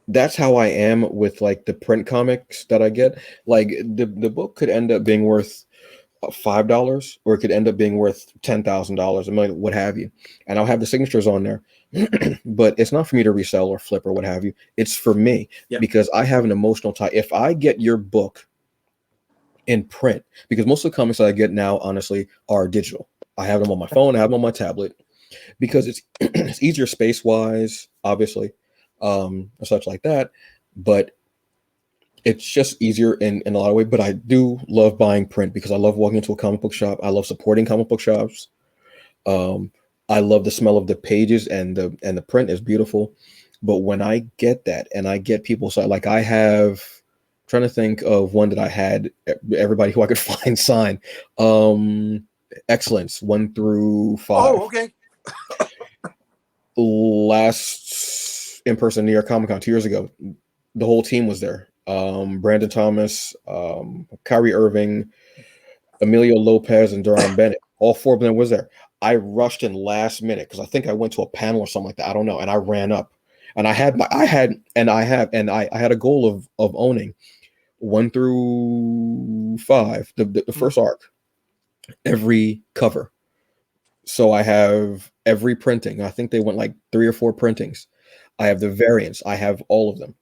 that's how I am with like the print comics that I get. Like the book could end up being worth $5, or it could end up being worth $10,000, I mean, what have you. And I'll have the signatures on there, but it's not for me to resell or flip or what have you. It's for me Yeah. because I have an emotional tie. If I get your book in print, because most of the comics that I get now, honestly, are digital. I have them on my phone, I have them on my tablet because it's it's easier space wise, obviously, or such like that. But it's just easier in a lot of ways. But I do love buying print because I love walking into a comic book shop. I love supporting comic book shops. Um, I love the smell of the pages, and the print is beautiful. But when I get that and I get people, so like I have trying to think of one that I had everybody who I could find sign. Excellence 1 through 5. Oh, okay. Last in-person New York Comic Con 2 years ago, the whole team was there. Brandon Thomas, Kyrie Irving, Emilio Lopez, and Duran Bennett. All 4 of them was there. I rushed in last minute because I think I went to a panel or something like that. I don't know. And I ran up, and I had a goal of owning 1 through 5, the first arc, every cover. So I have every printing. I think they went like 3 or 4 printings. I have the variants. I have all of them.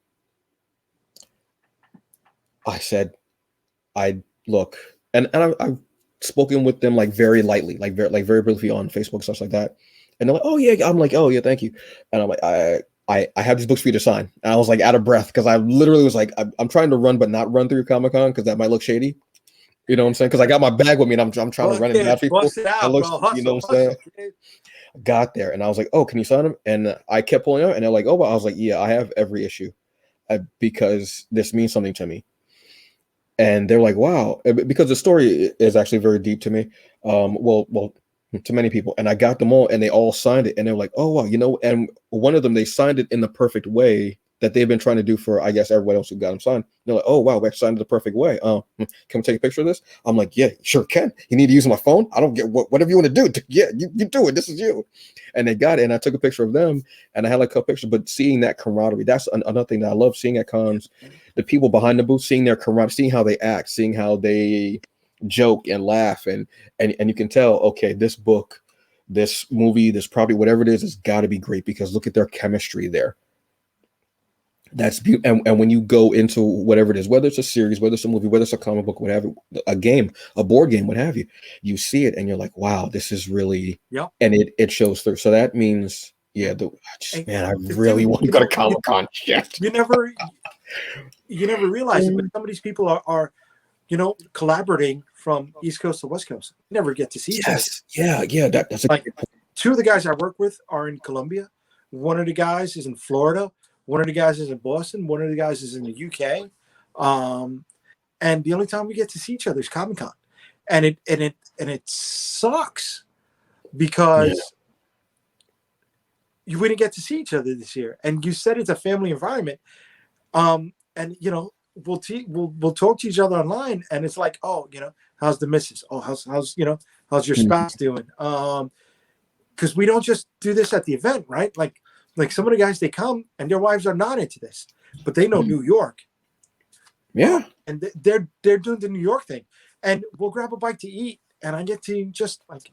I said, I look, and I've spoken with them like very lightly, like very briefly on Facebook, stuff like that. And they're like, "Oh yeah," I'm like, "Oh yeah, thank you." And I'm like, I have these books for you to sign. And I was like out of breath because I literally was like, I'm trying to run, but not run through Comic-Con because that might look shady. You know what I'm saying? Because I got my bag with me and I'm trying to Book run and it, dodge people. bust it That out, looks, bro. you know Hustle, what I'm saying? hustle, kid. Got there and I was like, "Oh, can you sign them?" And I kept pulling out and they're like, "Oh," well, I was like, "Yeah, I have every issue because this means something to me." And they're like, "Wow," because the story is actually very deep to me. Well, to many people. And I got them all, and they all signed it, and they're like, "Oh wow," And one of them, they signed it in the perfect way that they've been trying to do for, I guess, everyone else who got them signed. They're like, "Oh wow, we signed it the perfect way. Can we take a picture of this?" I'm like, "Yeah, sure can. You need to use my phone? I don't get whatever you want to do. Yeah, you do it. This is you." And they got it, and I took a picture of them, and I had like a couple pictures. But seeing that camaraderie, that's another thing that I love seeing at cons. The people behind the booth, seeing their camaraderie, seeing how they act, seeing how they joke and laugh, and you can tell, okay, this book, this movie, this probably whatever it is, has got to be great because look at their chemistry there. That's beautiful. And when you go into whatever it is, whether it's a series, whether it's a movie, whether it's a comic book, whatever, a game, a board game, what have you, you see it and you're like, wow, this is really, Yep. and it shows through. So that means, yeah, man, I really want to go to Comic Con. Shit. You never realize it, but some of these people are collaborating from East Coast to West Coast. You never get to see each other. Yeah. That's a like 2 of the guys I work with are in Colombia. One of the guys is in Florida. One of the guys is in Boston. One of the guys is in the UK. And the only time we get to see each other is Comic-Con. And it sucks because you wouldn't get to see each other this year. And you said it's a family environment. And we'll talk to each other online, and it's like, oh, how's the missus? Oh, how's your spouse doing? Because we don't just do this at the event, right? Like some of the guys, they come and their wives are not into this, but they know New York. Yeah. And they're doing the New York thing, and we'll grab a bite to eat, and I get to just like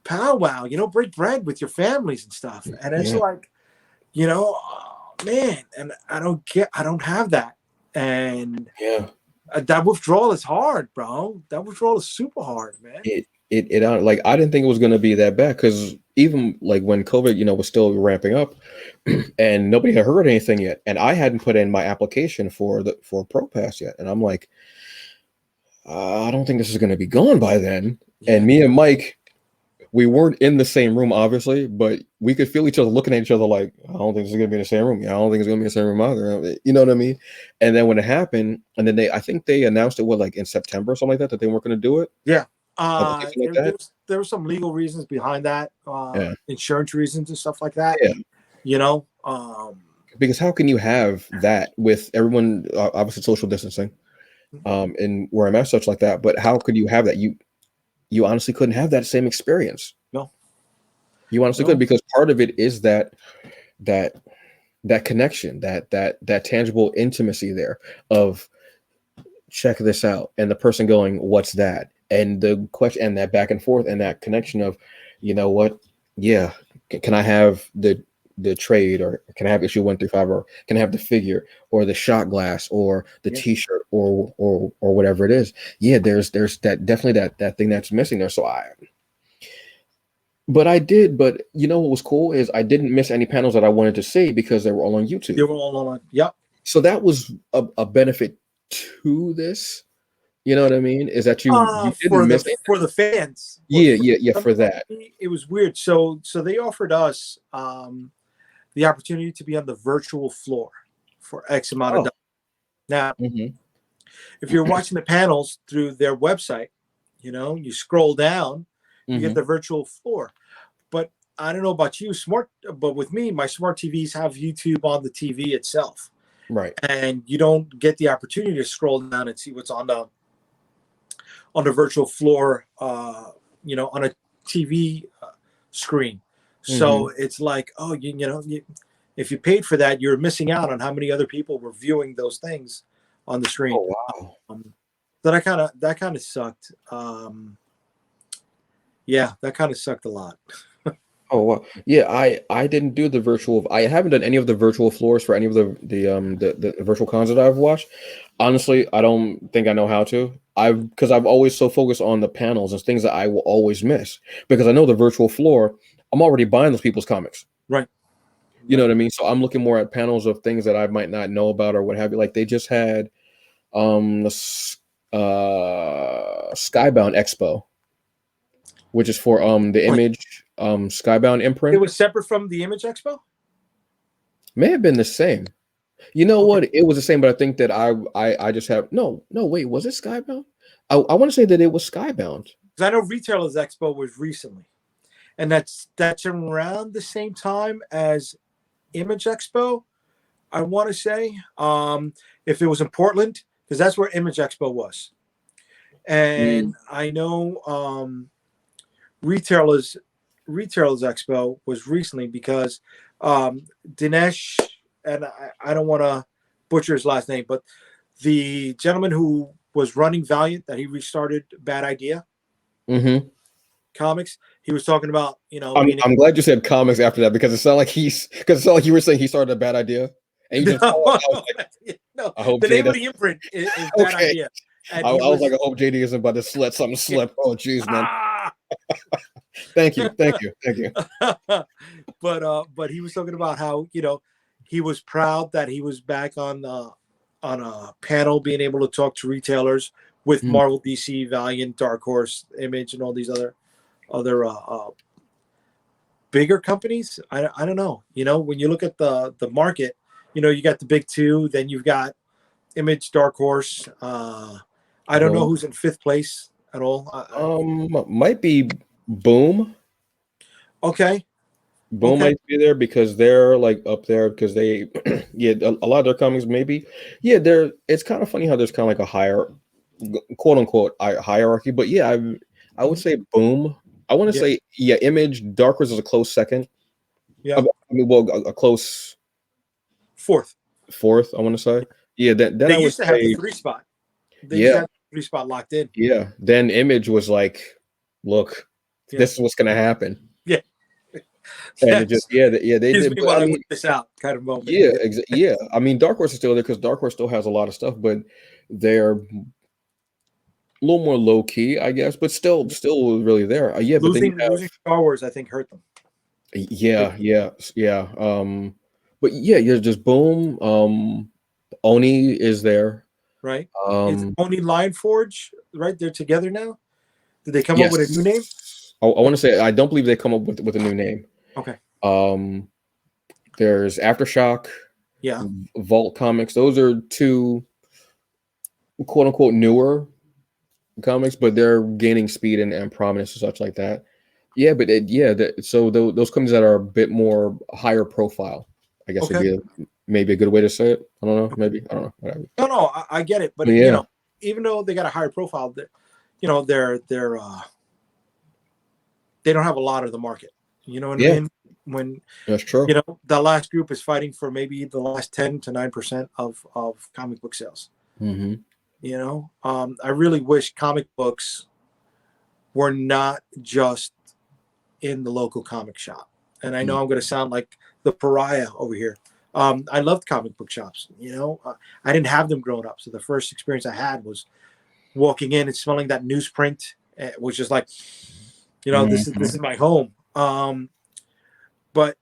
powwow, break bread with your families and stuff, and it's like, man, and I don't have that, and that withdrawal is hard, bro. That withdrawal is super hard, man. It like I didn't think it was going to be that bad because even like when COVID, was still ramping up, and nobody had heard anything yet, and I hadn't put in my application for Pro Pass yet, and I'm like, I don't think this is going to be gone by then. And me and Mike, we weren't in the same room, obviously, but we could feel each other looking at each other like, I don't think this is going to be in the same room. Yeah, I don't think it's going to be in the same room either. You know what I mean? And then when it happened, and then I think they announced it like in September or something like that they weren't going to do it. Yeah. There were some legal reasons behind that, insurance reasons and stuff like that. Yeah. Because how can you have that with everyone, obviously social distancing, and where I'm at, such like that, but how could you have that? You honestly couldn't have that same experience. No, you honestly could, because part of it is that connection, that tangible intimacy there of check this out, and the person going, what's that? And the question, and that back and forth, and that connection of, you know what? Yeah, can I have the trade, or can I have issue 1 through 5, or can I have the figure, or the shot glass, or the T-shirt, or whatever it is? Yeah, there's that, definitely that thing that's missing there. But you know what was cool is I didn't miss any panels that I wanted to see because they were all on YouTube. They were all on. Yep. So that was a benefit to this. You know what I mean? Is that you didn't miss for the fans. For that. It was weird. So they offered us the opportunity to be on the virtual floor for X amount of dollars. Now, if you're watching the panels through their website, you scroll down, you get the virtual floor. But I don't know about you, but with me, my smart TVs have YouTube on the TV itself. Right. And you don't get the opportunity to scroll down and see what's on the virtual floor, on a TV screen. So it's like, if you paid for that, you're missing out on how many other people were viewing those things on the screen. Oh wow. That kind of sucked. Yeah, that kind of sucked a lot. Oh wow. Yeah, I didn't do the virtual. I haven't done any of the virtual floors for any of the virtual cons that I've watched. Honestly, I don't think I know how to. Because I've always so focused on the panels and things that I will always miss. Because I know the virtual floor, I'm already buying those people's comics. Right. You know what I mean? So I'm looking more at panels of things that I might not know about or what have you. Like they just had the Skybound Expo, which is for the Wait, Image Skybound it imprint. was separate from the Image Expo? May have been the same. You know Okay. what? It was the same, but I think that I just have no wait, was it Skybound? I want to say that it was Skybound. Because I know Retailers Expo was recently, and that's around the same time as Image Expo. I want to say, if it was in Portland, because that's where Image Expo was, and Mm, I know Retailers Expo was recently because Dinesh, and I don't want to butcher his last name, but the gentleman who was running Valiant, that he restarted Bad Idea hmm Comics, he was talking about, I'm being I'm glad you said comics after that because it sounded like you were saying he started a bad idea, and you no, just I was like, no, I hope the name of Jada. the imprint is Bad Okay, Idea, and I he was like, was I hope JD isn't about to let something slip. Oh, jeez, man. ah. Thank you. But he was talking about how he was proud that he was back on a panel, being able to talk to retailers with Mm, Marvel, DC, Valiant, Dark Horse, Image, and all these other bigger companies. I don't know. When you look at the market, you got the big two, then you've got Image, Dark Horse. I don't know boom. who's in fifth place at all. Might be Boom. Okay, Boom okay, might be there because they're like up there because they, yeah, a lot of their comics maybe, yeah, they're. It's kind of funny how there's kind of like a higher, quote unquote, hierarchy. But yeah, I would mhm, say Boom. I want to yeah, say yeah, Image. Dark Horse is a close second. yeah, I mean, well, a close fourth. fourth. I want to say yeah. Then They I would used to have the say three spot. They used to yeah, have the three spot locked in. yeah. Then Image was like, look, Yeah, this is what's gonna happen, yeah, and it just yes. yeah they Excuse did. me But while I I work mean. this out, kind of moment. Yeah, Yeah. yeah. I mean, Dark Horse is still there because Dark Horse still has a lot of stuff, but they're a little more low key, I guess, but still really there. Yeah, but then you Losing Star Wars, I think, hurt them. have yeah. But yeah, you're just Boom. Oni is there. Right? It's Um, only Lion Forge, right? They're together now. Did they come up with a new name? yes. I want to say I don't believe they come up with a new name. Okay. Um, there's Aftershock, Yeah. Vault Comics. Those are two quote unquote newer comics, but they're gaining speed and prominence and such like that. Yeah, but so those companies that are a bit more higher profile, I guess would Okay. be maybe a good way to say it. I don't know, maybe I don't know, whatever. No, I get it, But but yeah, even though they got a higher profile, they're they don't have a lot of the market. You know what I yeah, mean? When that's true. the last group is fighting for maybe the last 10 to 9% of comic book sales. Hmm. I really wish comic books were not just in the local comic shop. And I know I'm going to sound like the pariah over here. I loved comic book shops. I didn't have them growing up, so the first experience I had was walking in and smelling that newsprint, which is like, this is my home. But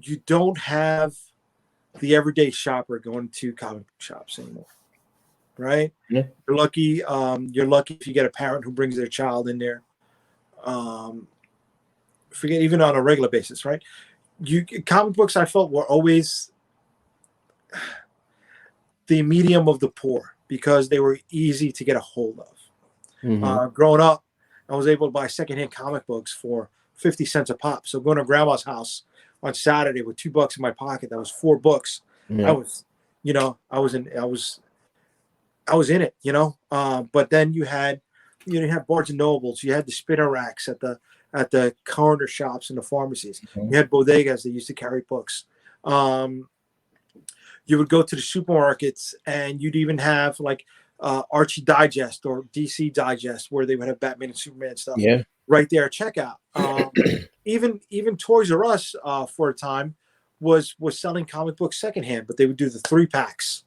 you don't have the everyday shopper going to comic book shops anymore, right? Yeah, You're lucky. You're lucky if you get a parent who brings their child in there. Um, Forget even on a regular basis, right? Comic books I felt were always the medium of the poor because they were easy to get a hold of. hmm Growing up, I was able to buy secondhand comic books for 50 cents a pop. So going to grandma's house on Saturday with $2 in my pocket, that was 4 books. I yeah, was, I was in it, but then you had Barnes and Nobles, you had the spinner racks at the corner shops and the pharmacies. mhm. You had bodegas that used to carry books. Um, You would go to the supermarkets, and you'd even have like Archie Digest or DC Digest, where they would have Batman and Superman stuff Yeah. right there at checkout. Even Toys R Us for a time was selling comic books secondhand, but they would do the 3-packs,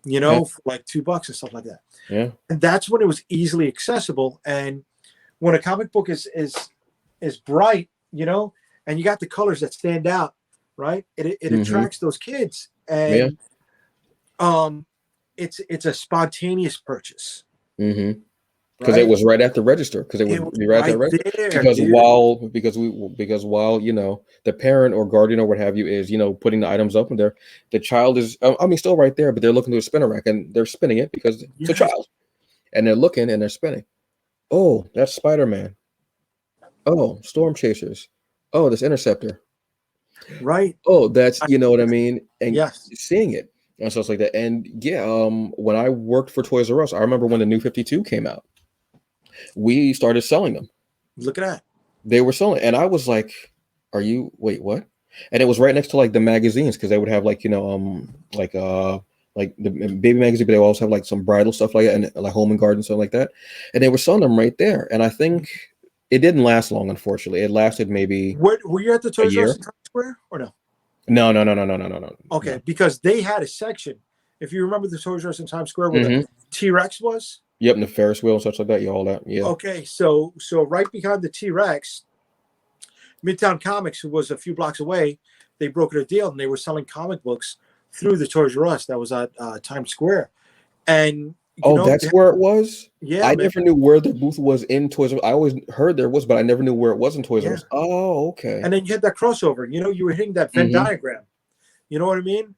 Yeah. for like $2 and stuff like that. Yeah. And that's when it was easily accessible. And when a comic book is bright, and you got the colors that stand out, right? It attracts those kids, Yeah. and it's a spontaneous purchase. Because it was right at the register, because it It would was be right at the right register. there, Because dude. while the parent or guardian or what have you is putting the items up in there, the child is still right there, but they're looking through a spinner rack and they're spinning it because it's a child, and they're looking and they're spinning. Oh, that's Spider-Man. Oh, Storm Chasers. Oh, this Interceptor. Right. Oh, that's what I mean, and Yes. seeing it and stuff like that. And yeah, when I worked for Toys R Us, I remember when the New 52 came out. We started selling them. Look at that. They were selling, and I was like, wait, what? And it was right next to like the magazines, because they would have like like the baby magazine, but they also have like some bridal stuff like that, and like home and garden stuff like that. And they were selling them right there. And I think it didn't last long, unfortunately. It lasted maybe Were you at the Toys R Us year. in Times Square or no? No. Okay, No. because they had a section. If you remember the Toys R Us in Times Square where the T-Rex was. Yep, and the Ferris wheel and such like that. Yeah, all that. Yeah. Okay, so right behind the T-Rex, Midtown Comics, who was a few blocks away, they brokered a deal and they were selling comic books through the Toys R Us that was at Times Square. And that's where it was? Yeah, I man. never knew where the booth was in Toys R Us. I always heard there was, but I never knew where it was in Toys R Us. Oh, okay. And then you had that crossover. You were hitting that Venn diagram. You know what I mean?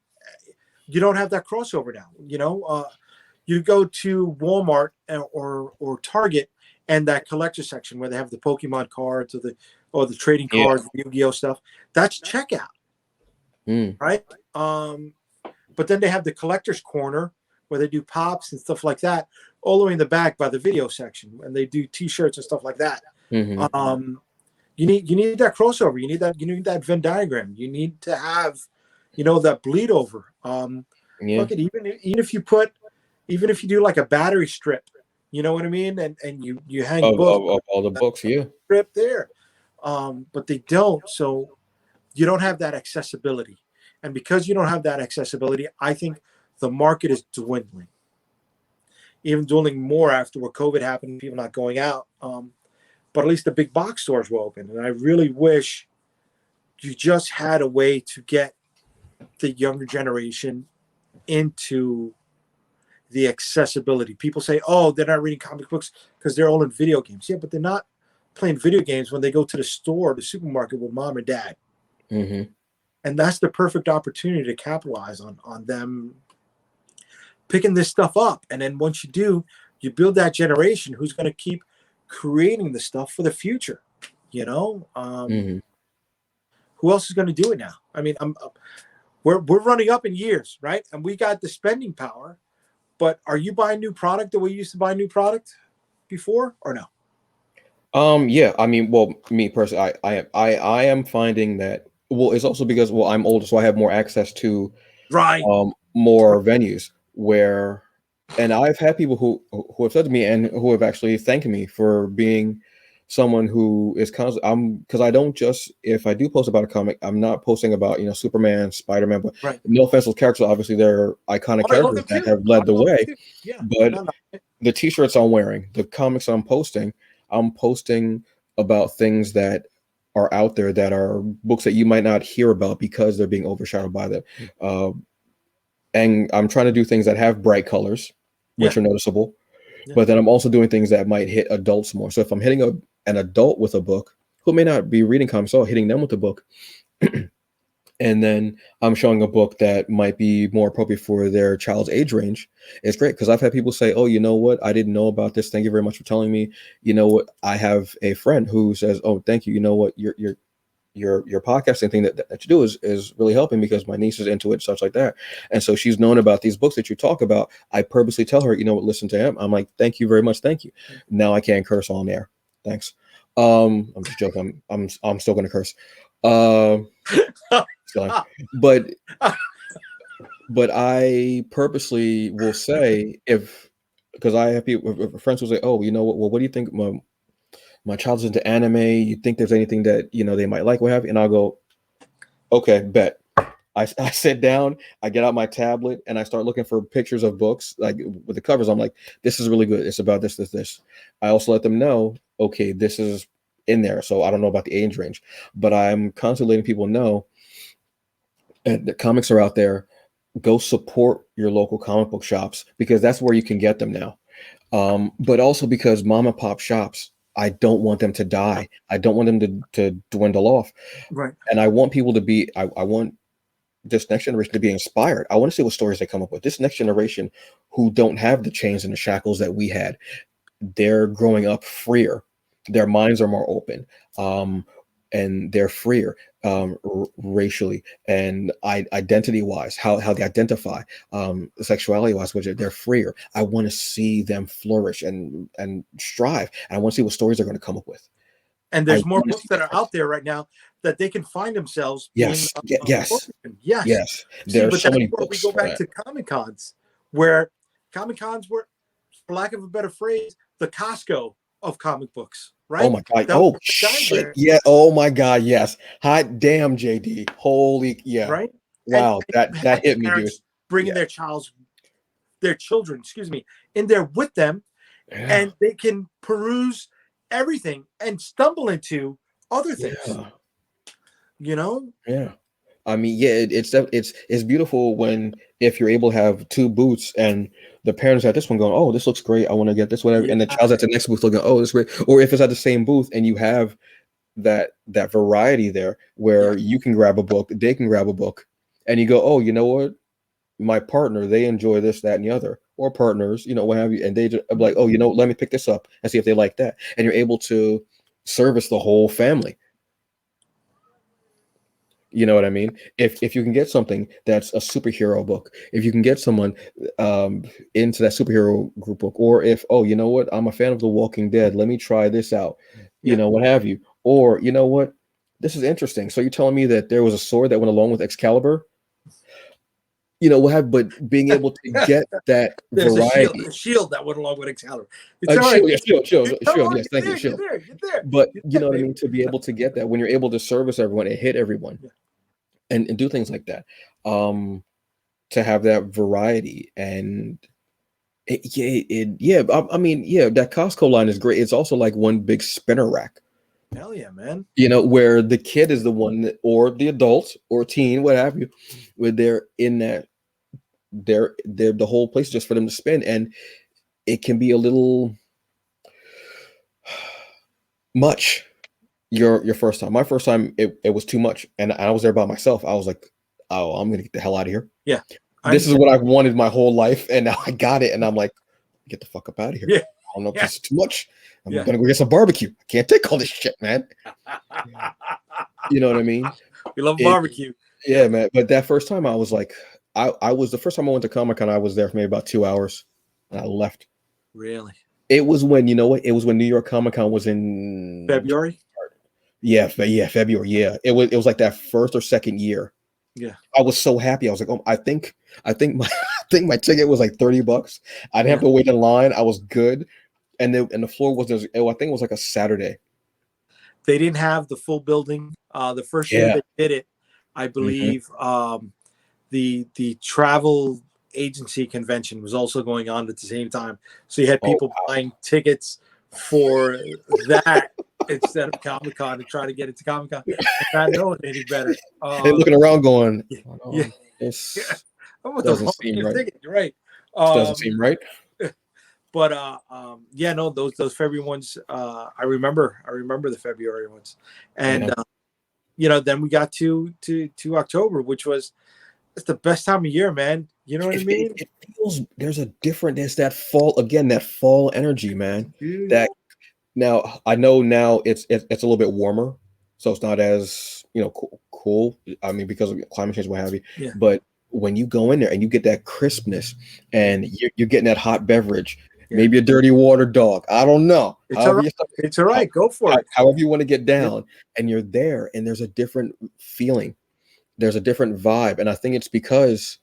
You don't have that crossover now. You go to Walmart or Target, and that collector section where they have the Pokemon cards or the trading cards, Yu-Gi-Oh stuff. That's checkout, right? But then they have the collector's corner where they do pops and stuff like that, all the way in the back by the video section, and they do T-shirts and stuff like that. You need that crossover. You need that Venn diagram. You need to have, that bleed over. Look at even if you do like a battery strip, you know what I mean, and you hang of books all the books, strip there, but they don't. So you don't have that accessibility, and because you don't have that accessibility, I think the market is dwindling, even dwindling more after what COVID happened, people not going out. But at least the big box stores were open, and I really wish you just had a way to get the younger generation into the accessibility. People say, oh, they're not reading comic books because they're all in video games. Yeah, but they're not playing video games when they go to the store, the supermarket with mom and dad. And that's the perfect opportunity to capitalize on them picking this stuff up. And then once you do, you build that generation who's going to keep creating the stuff for the future. Who else is going to do it now? I mean, we're running up in years, right? And we got the spending power. But are you buying new product the way you used to buy new product before, or no? Yeah. I mean, well, me personally, I am finding that. Well, it's also because I'm older, so I have more access to more venues where, and I've had people who have said to me and who have actually thanked me for being someone who is constantly, because I don't just, if I do post about a comic, I'm not posting about Superman, Spider-Man, but no offense to characters, obviously they're iconic characters that have led the way. But the t-shirts I'm wearing, the comics I'm posting about things that are out there, that are books that you might not hear about because they're being overshadowed by them. And I'm trying to do things that have bright colors, which are noticeable. But then I'm also doing things that might hit adults more. So if I'm hitting an adult with a book who may not be reading comics, so hitting them with a book, and then I'm showing a book that might be more appropriate for their child's age range, it's great, because I've had people say, oh, you know what? I didn't know about this. Thank you very much for telling me. You know what? I have a friend who says, oh, thank you. You know what? Your podcasting thing that you do is really helping, because my niece is into it, such like that. And so she's known about these books that you talk about. I purposely tell her, listen to him. I'm like, thank you very much. Thank you. Now I can't curse on air. Thanks. I'm just joking. I'm still going to curse. But but I purposely will say if because I have people friends who say, "Oh, you know what? Well, what do you think my child's into anime? You think there's anything that they might like, what have you?" And I'll go, "Okay, bet." I sit down, I get out my tablet, and I start looking for pictures of books like with the covers. I'm like, "This is really good. It's about this, this, this." I also let them know, okay, this is in there. So I don't know about the age range, but I'm constantly letting people know and the comics are out there. Go support your local comic book shops because that's where you can get them now. But also because mom and pop shops, I don't want them to die. I don't want them to dwindle off. Right. And I want people to be, I want this next generation to be inspired. I want to see what stories they come up with. This next generation who don't have the chains and the shackles that we had, they're growing up freer. Their minds are more open. And they're freer racially and identity wise, how they identify, sexuality wise, which they're freer. I want to see them flourish and strive. And I want to see what stories they're going to come up with. And there's more books that are out there right now that they can find themselves yes, being yes, yes. yes. See, There are but so that's many where we books go for back that. to Comic Cons, where Comic Cons were, for lack of a better phrase, the Costco of comic books, Oh right? my god! That was Oh the guy shit! there, Yeah! Oh my god! Yes! Hot damn, JD! Holy yeah! right? And Wow! you That had hit me, dude. parents bringing Yeah. their children, excuse me, in there with them, Yeah. and they can peruse everything and stumble into other things, Yeah. you know? Yeah. I mean, yeah, it's beautiful when if you're able to have two booths and the parents at this one going, "Oh, this looks great. I want to get this, whatever," Yeah, and the child's at the next booth looking, "Oh, this is great." Or if it's at the same booth and you have that variety there yeah. where you can grab a book, they can grab a book, and you go, "Oh, you know what? My partner, they enjoy this, that, and the other," or partners, what have you, and they just I'm like, "Oh, let me pick this up and see if they like that," and you're able to service the whole family. You know what I mean? If you can get something that's a superhero book, if you can get someone into that superhero group book, or if you know what, I'm a fan of The Walking Dead, let me try this out, Yeah. what have you, or you know what, this is interesting. So you're telling me that there was a sword that went along with Excalibur, what have, but being able to get that There's variety, a shield that went along with Excalibur. It's all right. shield, yeah, Come shield, on, yes, get thank you, there, get shield. there, get there, But get you there, know what I baby. mean, to be able to get that when you're able to service everyone and hit everyone Yeah. and do things like that. To have that variety and I mean, yeah, that Costco line is great. It's also like one big spinner rack, Hell yeah, man. where the kid is the one or the adult or teen, what have you, where they're in that they're the whole place just for them to spin, and it can be a little much your first time. My first time, it was too much, and I was there by myself. I was like, oh, I'm gonna get the hell out of here. Yeah. I This is understand. what I've wanted my whole life, and now I got it, and I'm like, get the fuck up out of here. Yeah. I don't know if Yeah. this is too much. I'm Yeah. gonna go get some barbecue. I can't take all this shit, man. You know what I mean? We love It, barbecue. yeah, man. But that first time, I was like, I was the first time I went to Comic Con. I was there for maybe about 2 hours, and I left. Really? It was when you know what? It was when New York Comic Con was in February? yeah, February. Yeah, it was like that first or second year. Yeah. I was so happy. I was like, oh, I think my I think my ticket was like $30. I didn't Yeah. have to wait in line. I was good. And the floor was I think it was like a Saturday. They didn't have the full building. The first year Yeah. they did it, I Mhm. believe, the travel agency convention was also going on at the same time. So you had Oh, people buying tickets for that instead of Comic Con and trying to get into Comic Con and not knowing any better. and looking around going, Yeah, oh, yeah, no, yeah. this I want those doesn't whole seem damn right. tickets. You're right. This doesn't seem right. But yeah, no, those February ones. I remember the February ones, and Yeah. then we got to October, which was it's the best time of year, man. You know what I mean? It feels there's that fall again, that fall energy, man. Dude. That now I know now it's a little bit warmer, so it's not as cool. I mean, because of climate change, what have you. Yeah. But when you go in there and you get that crispness, and you're getting that hot beverage, Yeah. maybe a dirty water dog. I don't know. It's all right. It's all right. Go for it. However you want to get down, and you're there, and there's a different feeling. There's a different vibe, and I think it's because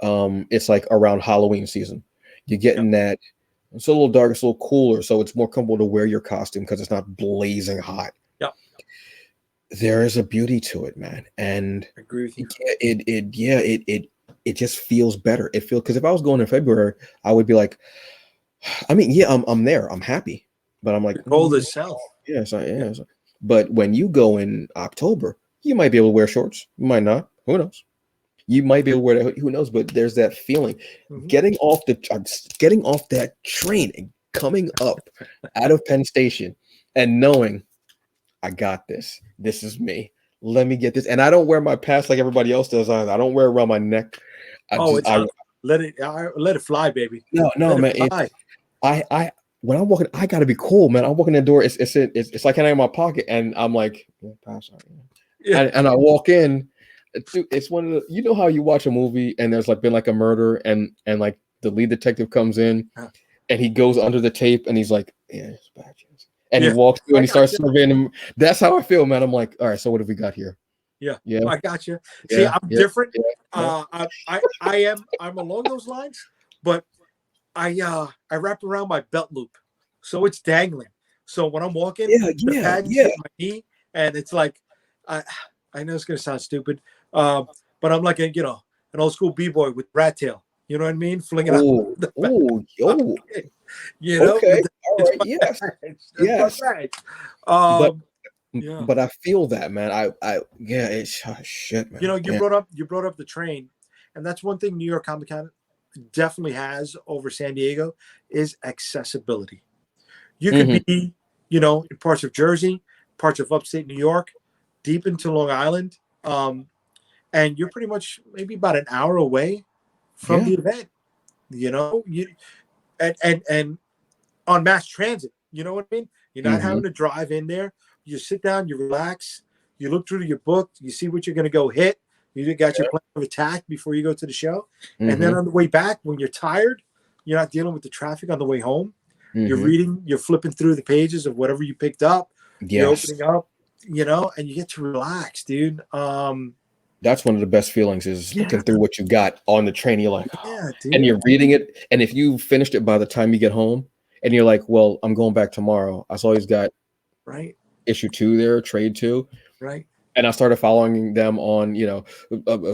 it's like around Halloween season. You're getting that. It's a little dark, it's a little cooler, so it's more comfortable to wear your costume because it's not blazing hot. Yep. There is a beauty to it, man, and I agree with you. it just feels better. It feels, because if I was going in February, I would be like, I mean, yeah, I'm there, I'm happy, but I'm like, Cold as hell. yes, I am. But when you go in October, you might be able to wear shorts, you might not. Who knows? You might be able to wear that. Who knows? But there's that feeling, getting off that train and coming up out of Penn Station and knowing, I got this. This is me. Let me get this. And I don't wear my pass like everybody else does either. I don't wear it around my neck. Let it fly, baby. No, man. I when I'm walking, I gotta be cool, man. I'm walking the door. It's like in my pocket, and I'm like, pass out. And I walk in. It's one of the, you know how you watch a movie and there's like been like a murder, and like the lead detective comes in and he goes under the tape and he's like, yeah, it's bad chance. And he walks through and he starts surveying him. That's how I feel, man. I'm like, all right, so what have we got here? Yeah. Yeah. I got you. See, I'm different. I'm along those lines, but I wrap around my belt loop, so it's dangling. So when I'm walking, the pads hit my knee, and it's like, I know it's gonna sound stupid, but I'm like an old school b-boy with rat tail. You know what I mean? Flinging out. You know. Okay. All right. Yes. Yes. But I feel that, man. It's shit, man. You brought up the train, and that's one thing New York Comic Con definitely has over San Diego is accessibility. You could be, in parts of Jersey, parts of upstate New York, deep into Long Island, and you're pretty much maybe about an hour away from the event. And on mass transit, you know what I mean? You're not having to drive in there. You sit down, you relax, you look through your book, you see what you're going to go hit. You got your plan of attack before you go to the show. And then on the way back, when you're tired, you're not dealing with the traffic on the way home. You're reading, you're flipping through the pages of whatever you picked up. You're opening up, and you get to relax, dude. That's one of the best feelings is looking through what you got on the train. You're like, and you're reading it. And if you finished it by the time you get home and you're like, well, I'm going back tomorrow. I saw he's got issue 2 there, trade 2. Right. And I started following them on,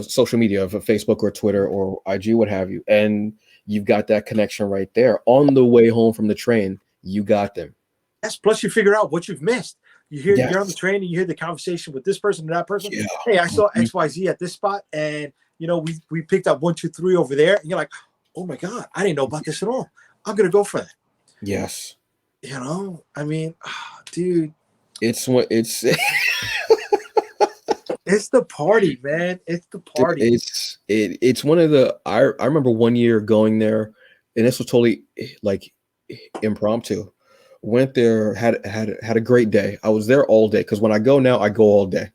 social media, of Facebook or Twitter or IG, what have you. And you've got that connection right there. On the way home from the train, you got them. Yes. Plus, you figure out what you've missed. You're on the train and you hear the conversation with this person and that person. Yeah. Hey, I saw XYZ at this spot, and we picked up 1, 2, 3 over there. And you're like, oh my God, I didn't know about this at all. I'm gonna go for that. Yes. I mean, dude. It's it's the party, man. It's the party. It's one of the I remember one year going there, and this was totally like impromptu. Went there, had a great day. I was there all day, because when I go now, I go all day.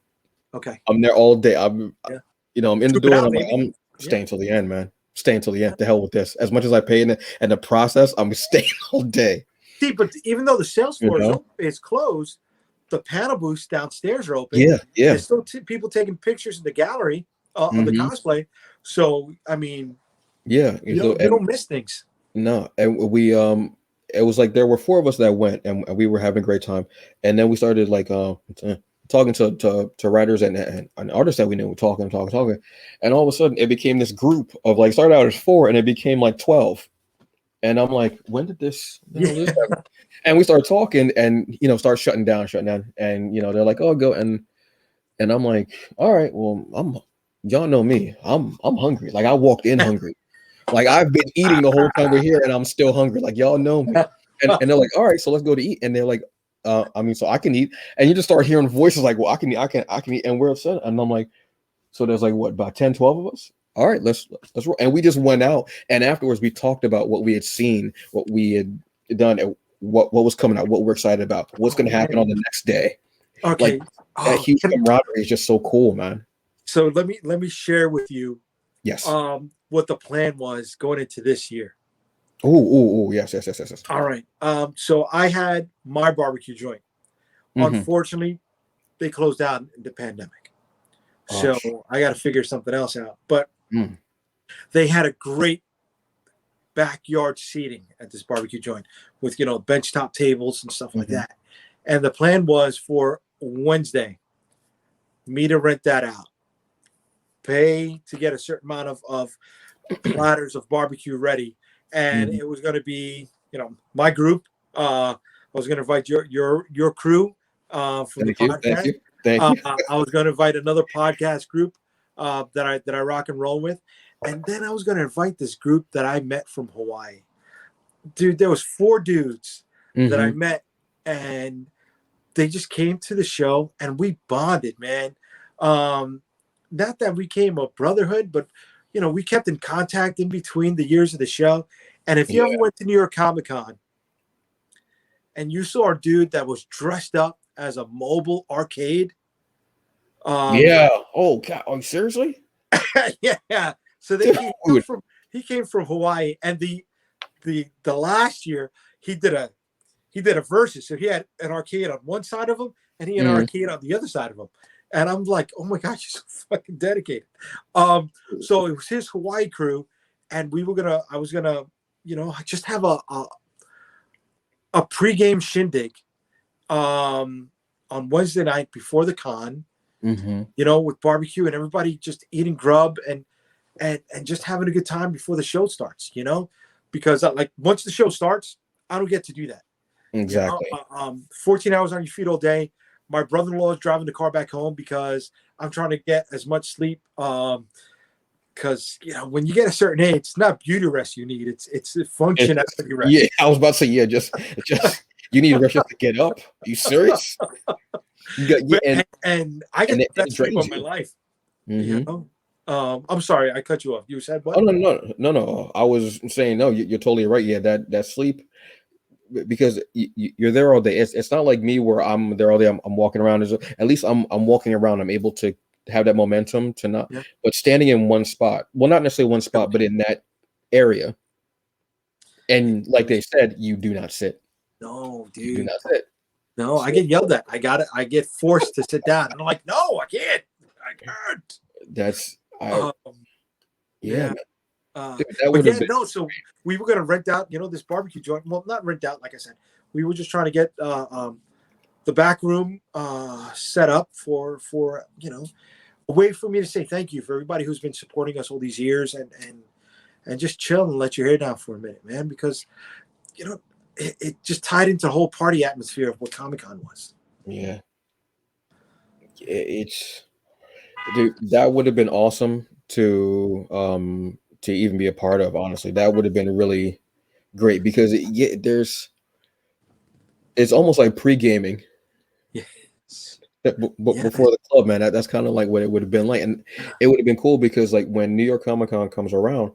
Okay. I'm there all day. I'm in the door, and I'm staying till the end, man. Staying till the end. The hell with this. As much as I pay in the process, I'm staying all day. See, but even though the sales floor is closed, the panel booths downstairs are open. Yeah. There's still people taking pictures in the gallery of the cosplay. So, I mean, you don't miss things. No, and we it was like there were 4 of us that went, and we were having a great time. And then we started like talking to writers and artists that we knew, talking, and all of a sudden it became this group of like, started out as 4 and it became like 12. And I'm like, when did this happen? And we started talking, and start shutting down, and they're like, oh, go, and I'm like, all right, well, y'all know me, I'm hungry. Like, I walked in hungry. Like, I've been eating the whole time we're here, and I'm still hungry. Like, y'all know me. And they're like, all right, so let's go to eat. And they're like, so I can eat. And you just start hearing voices like, well, I can eat. And we're upset. And I'm like, so there's like, what, about 10, 12 of us? All right, let's roll. And we just went out. And afterwards, we talked about what we had seen, what we had done, and what was coming out, what we're excited about, what's going to happen on the next day. Okay. Like, that huge camaraderie is just so cool, man. So let me share with you. Yes. What the plan was going into this year. Oh, yes. All right. So I had my barbecue joint. Unfortunately, they closed down in the pandemic. So I got to figure something else out. But They had a great backyard seating at this barbecue joint with, bench top tables and stuff like Mm-hmm. that. And the plan was for Wednesday, me to rent that out, pay to get a certain amount of platters of barbecue ready. And Mm-hmm. it was going to be, my group. I was going to invite your crew from the Thank you. Thank podcast. you. Thank you. I was going to invite another podcast group that I rock and roll with, and then I was going to invite this group that I met from Hawaii. Dude, there was 4 dudes that I Mm-hmm. met, and they just came to the show, and we bonded, man. Not that we came a brotherhood, but we kept in contact in between the years of the show. And if you ever Yeah. went to New York Comic Con and you saw a dude that was dressed up as a mobile arcade, Yeah. Oh God. Oh, seriously? yeah. So Dude. he came from Hawaii, and the last year he did a versus. So he had an arcade on one side of him, and he had an Mm. arcade on the other side of him. And I'm like, oh my gosh, you're so fucking dedicated. So it was his Hawaii crew, and I was gonna, just have a pregame shindig on Wednesday night before the con, Mm-hmm. with barbecue and everybody just eating grub and just having a good time before the show starts, because like once the show starts, I don't get to do that. Exactly. 14 hours on your feet all day. My brother-in-law is driving the car back home because I'm trying to get as much sleep. Because when you get a certain age, it's not beauty rest you need; it's a functionality rest. Yeah, I was about to say, yeah, just you need rest just to get up. Are you serious? You got And I get and the best it sleep drains of my you. life. Mm-hmm. I'm sorry, I cut you off. You said Oh what? no. I was saying no. You're totally right. Yeah, that sleep because you're there all day. It's not like me where I'm there all day. I'm walking around. At least I'm walking around. I'm able to have that momentum to not. Yeah. But standing in one spot, well, not necessarily one spot, but in that area. And like they said, you do not sit. No, You do dude. not sit. No, I So get yelled at. I get forced to sit down. And I'm like, no, I can't. I can't. that's Um, yeah, yeah. man. Dude, that But would have yeah, been no. So we were gonna rent out, this barbecue joint. Well, not rent out, like I said. We were just trying to get the back room set up for a way for me to say thank you for everybody who's been supporting us all these years and just chill and let your hair down for a minute, man, because it just tied into the whole party atmosphere of what Comic-Con was. yeah. It's dude, that would have been awesome to even be a part of. Honestly, that would have been really great because it's almost like pre-gaming Yes. Yeah. before the club, man. That's kind of like what it would have been like, and it would have been cool because like when New York Comic Con comes around,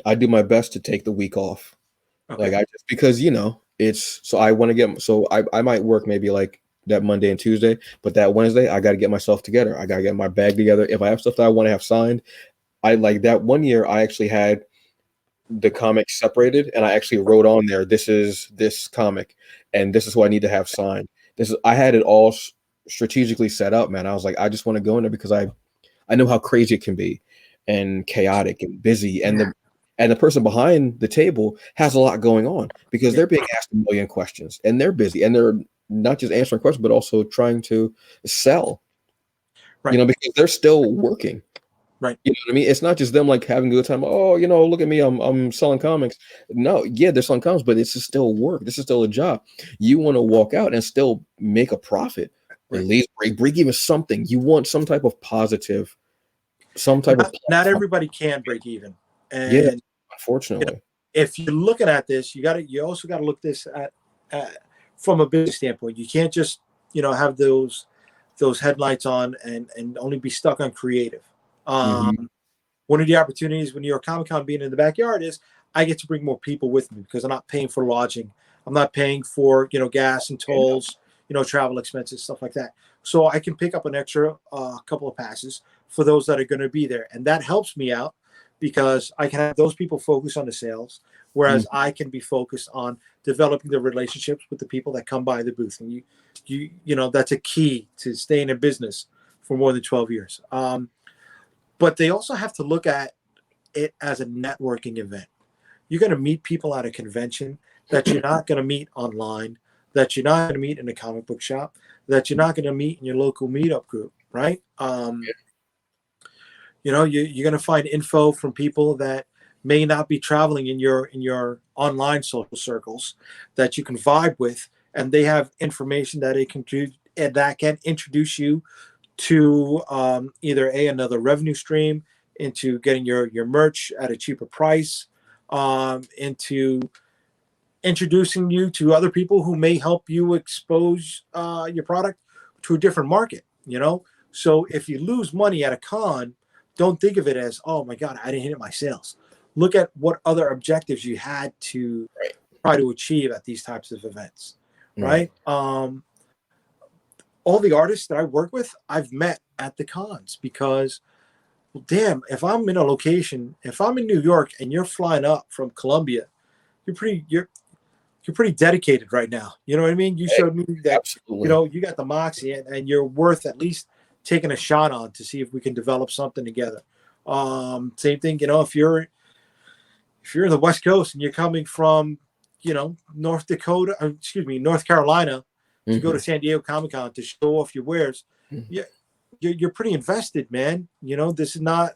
I do my best to take the week off. Like Okay. I just because it's so I want to get so I might work maybe like that Monday and Tuesday, but that Wednesday I got to get myself together. I got to get my bag together. If I have stuff that I want to have signed, I like that one year I actually had the comics separated and I actually wrote on there, this is this comic and this is what I need to have signed. I had it all strategically set up, man. I was like, I just want to go in there because I know how crazy it can be and chaotic and busy and the person behind the table has a lot going on because Yeah. they're being asked a million questions and they're busy and they're not just answering questions but also trying to sell, Right. because they're still working. Right. You know what I mean? It's not just them like having a good time. Oh, look at me, I'm selling comics. No, yeah, they're selling comics, but this is still work. This is still a job. You want to walk out and still make a profit, at Right. least break even something. You want some type of positive, some type of Not everybody can break even, yeah, and unfortunately. if you're looking at this, you also got to look this at from a business standpoint. You can't just have those headlights on and only be stuck on creative. Mhm. One of the opportunities when New York Comic Con being in the backyard is I get to bring more people with me because I'm not paying for lodging. I'm not paying for gas and tolls, travel expenses, stuff like that. So I can pick up an extra couple of passes for those that are going to be there, and that helps me out because I can have those people focus on the sales, Mhm. whereas I can be focused on developing the relationships with the people that come by the booth. And that's a key to staying in business for more than 12 years. But they also have to look at it as a networking event. You're going to meet people at a convention that you're not going to meet online, that you're not going to meet in a comic book shop, that you're not going to meet in your local meetup group, right? You know, you're going to find info from people that may not be traveling in your online social circles that you can vibe with, and they have information that it can do and that can introduce you to either another revenue stream, into getting your merch at a cheaper price, into introducing you to other people who may help you expose your product to a different market. You know, so if you lose money at a con, don't think of it as, oh my god, I didn't hit my sales. Look at what other objectives you had to Right. try to achieve at these types of events, Right. right? All the artists that I work with, I've met at the cons because, well, damn, if I'm in a location, if I'm in New York and you're flying up from Colombia, you're pretty dedicated right now. You know what I mean? You Hey, showed me that, you absolutely. know, you got the moxie, and you're worth at least taking a shot on to see if we can develop something together. Same thing, you know, if you're in the West Coast and you're coming from, you know, North Carolina to go to Hmm. San Diego Comic Con to show off your wares, yeah, you're pretty invested, man. You know, this is not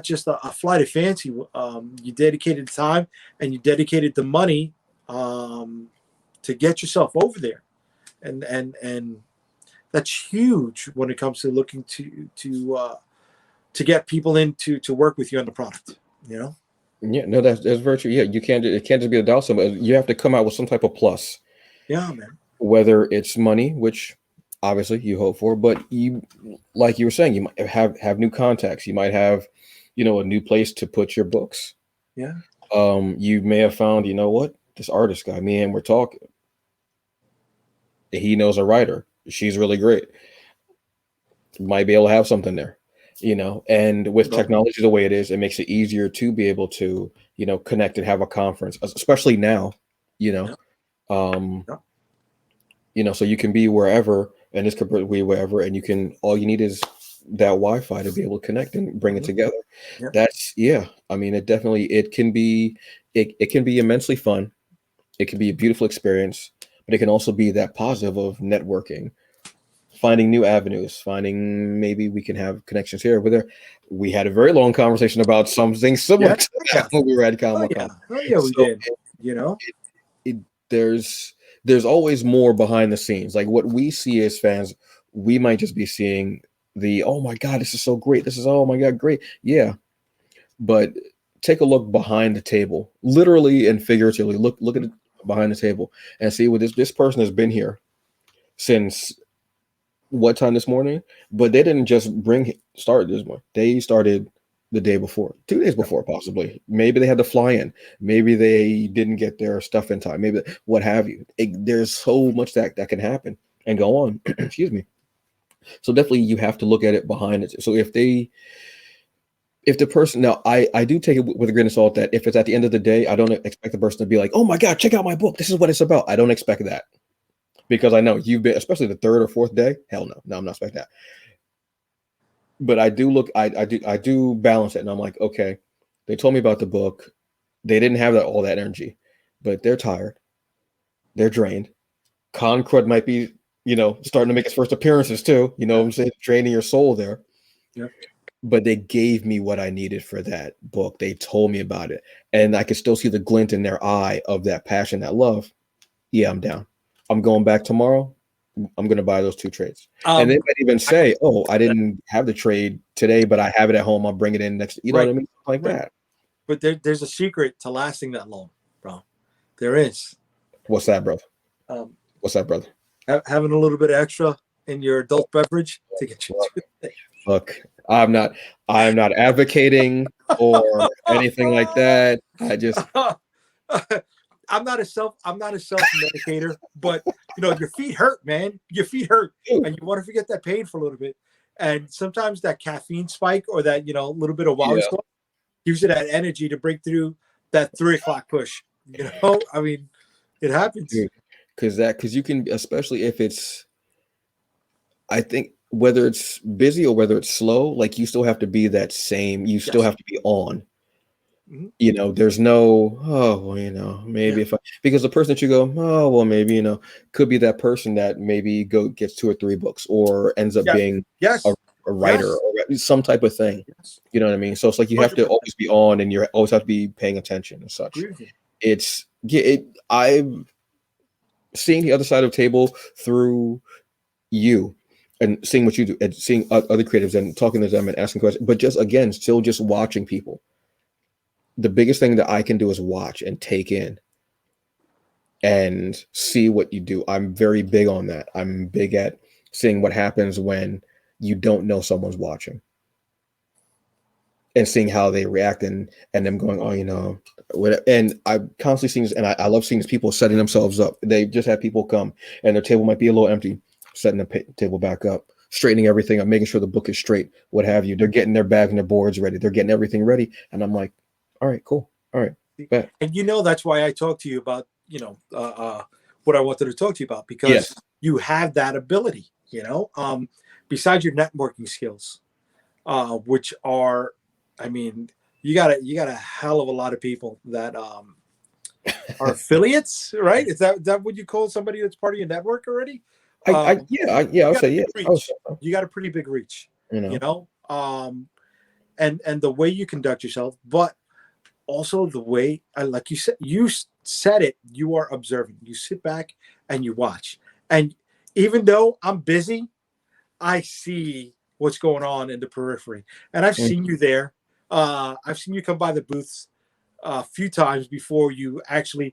just a flight of fancy. You dedicated time and you dedicated the money to get yourself over there, and that's huge when it comes to looking to get people in to work with you on the product. You know. Yeah, no, that's very true. Yeah, it can't just be a dollar sum. You have to come out with some type of plus, Yeah, man. whether it's money, which obviously you hope for, but you, like you were saying, you might have new contacts. You might have, a new place to put your books. Yeah. You may have found, what, this artist guy, me and we're talking. He knows a writer. She's really great. Might be able to have something there. And with Go. technology the way it is, it makes it easier to be able to, connect and have a conference, especially now, you know. Yeah. Um, Yeah. so you can be wherever, and this could be wherever, and all you need is that Wi-Fi to be able to connect and bring it Mhm. together. Yeah. That's, yeah. I mean, it can be immensely fun. It can be a beautiful experience, but it can also be that positive of networking, finding new avenues, finding maybe we can have connections here over there. We had a very long conversation about something similar Yeah. to Yeah. that when we were at Oh Comic yeah. Con. Oh yeah. We So did. You know. it, there's always more behind the scenes. Like what we see as fans, we might just be seeing the, oh my god, this is so great. This is, oh my god, great. Yeah, but take a look behind the table, literally and figuratively. Look at it behind the table and see what this person has been here since what time this morning, but they didn't just start this morning. They started the day before, 2 days Yeah. before, possibly. Maybe they had to fly in. Maybe they didn't get their stuff in time. Maybe what have you. There's so much that can happen and go on. Excuse me. So definitely you have to look at it behind it. So if the person, now I do take it with a grain of salt that if it's at the end of the day, I don't expect the person to be like, oh my god, check out my book, this is what it's about. I don't expect that, because I know you've been, especially the third or fourth day. Hell no, I'm not expecting that. But I do look, I do balance it, and I'm like, okay, they told me about the book. They didn't have all that energy, but they're tired, they're drained. Con crud might be, starting to make its first appearances too. You know Yeah. what I'm saying? Draining your soul there. Yeah. But they gave me what I needed for that book. They told me about it, and I could still see the glint in their eye of that passion, that love. Yeah, I'm down. I'm going back tomorrow. I'm going to buy those 2 trades. And they Um. might even I, say, oh, I didn't have the trade today, but I have it at home. I'll bring it in next. You know what right. I mean? Like Right. that. But there's a secret to lasting that long, bro. There is. What's that, brother? Um, What's that, brother? having a little bit of extra in your adult beverage to get you Look, through the look, I'm not advocating or anything like that. I just, day. I'm not a self medicator, but you know, your feet hurt, man. Your feet hurt, ooh, and you want to forget that pain for a little bit. And sometimes that caffeine spike or that, you know, little bit of Wally yeah, Squad gives you that energy to break through that 3 o'clock push. You know, I mean, it happens. dude, because you can, especially if it's, I think whether it's busy or whether it's slow, like you still have to be that same, you still Yes. have to be on. Mhm. There's no, oh, well, maybe Yeah. if I, because the person that you go, oh, well, maybe, could be that person that maybe gets 2 or 3 books or ends up Yes. being a, Yes. a writer Yes. or some type of thing. Yes. You know what I mean? So it's like you have to 100%. always be on and you always have to be paying attention and such. Agree with you. I've seen the other side of the table through you and seeing what you do and seeing other creatives and talking to them and asking questions, but just again, still just watching people. The biggest thing that I can do is watch and take in and see what you do. I'm very big on that. I'm big at seeing what happens when you don't know someone's watching and seeing how they react and them going, oh, what, and I'm constantly seeing this, and I love seeing these people setting themselves up. They just have people come and their table might be a little empty, setting the table back up, straightening everything up, making sure the book is straight, what have you. They're getting their bags and their boards ready. They're getting everything ready. And I'm like, all right, cool. All right. Bet. And that's why I talked to you about, what I wanted to talk to you about, because Yes. you have that ability, besides your networking skills, which are, I mean, you got a hell of a lot of people that are affiliates, right? Is that what you call somebody that's part of your network already? I You would got a say, yeah. big reach. You got a pretty big reach, You know, and the way you conduct yourself, but also the way, like you said it, you are observing. You sit back and you watch. And even though I'm busy, I see what's going on in the periphery. And I've mm, seen you there. I've seen you come by the booths a few times before you actually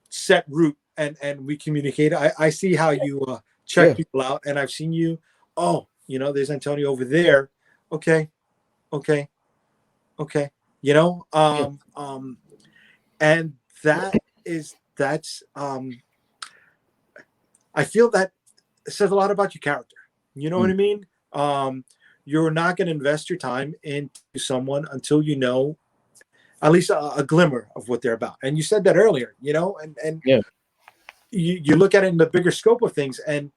set route and we communicate. I see how you check yeah, people out, and I've seen you. Oh, there's Antonio over there. Okay, okay, okay. You know, yeah, and that's I feel that says a lot about your character. You know what mm, I mean? You're not going to invest your time into someone until you know at least a glimmer of what they're about. And you said that earlier, and yeah, you look at it in the bigger scope of things, and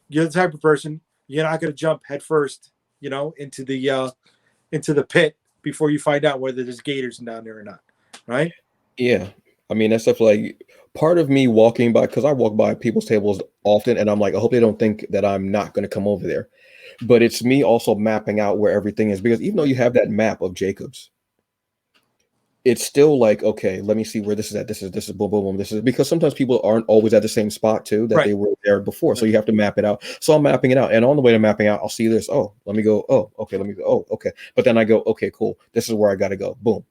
you're the type of person, you're not going to jump headfirst, into the pit before you find out whether there's gators down there or not, right? yeah. I mean, that's stuff like part of me walking by, because I walk by people's tables often, and I'm like, I hope they don't think that I'm not going to come over there. But it's me also mapping out where everything is, because even though you have that map of Jacobs, it's still like, okay, let me see where this is at. This is boom, boom, boom. This is because sometimes people aren't always at the same spot too that Right. they were there before. So Right. you have to map it out. So I'm mapping it out. And on the way to mapping out, I'll see this. Oh, let me go. Oh, okay. Let me go. Oh, okay. But then I go, okay, cool. This is where I gotta go. Boom.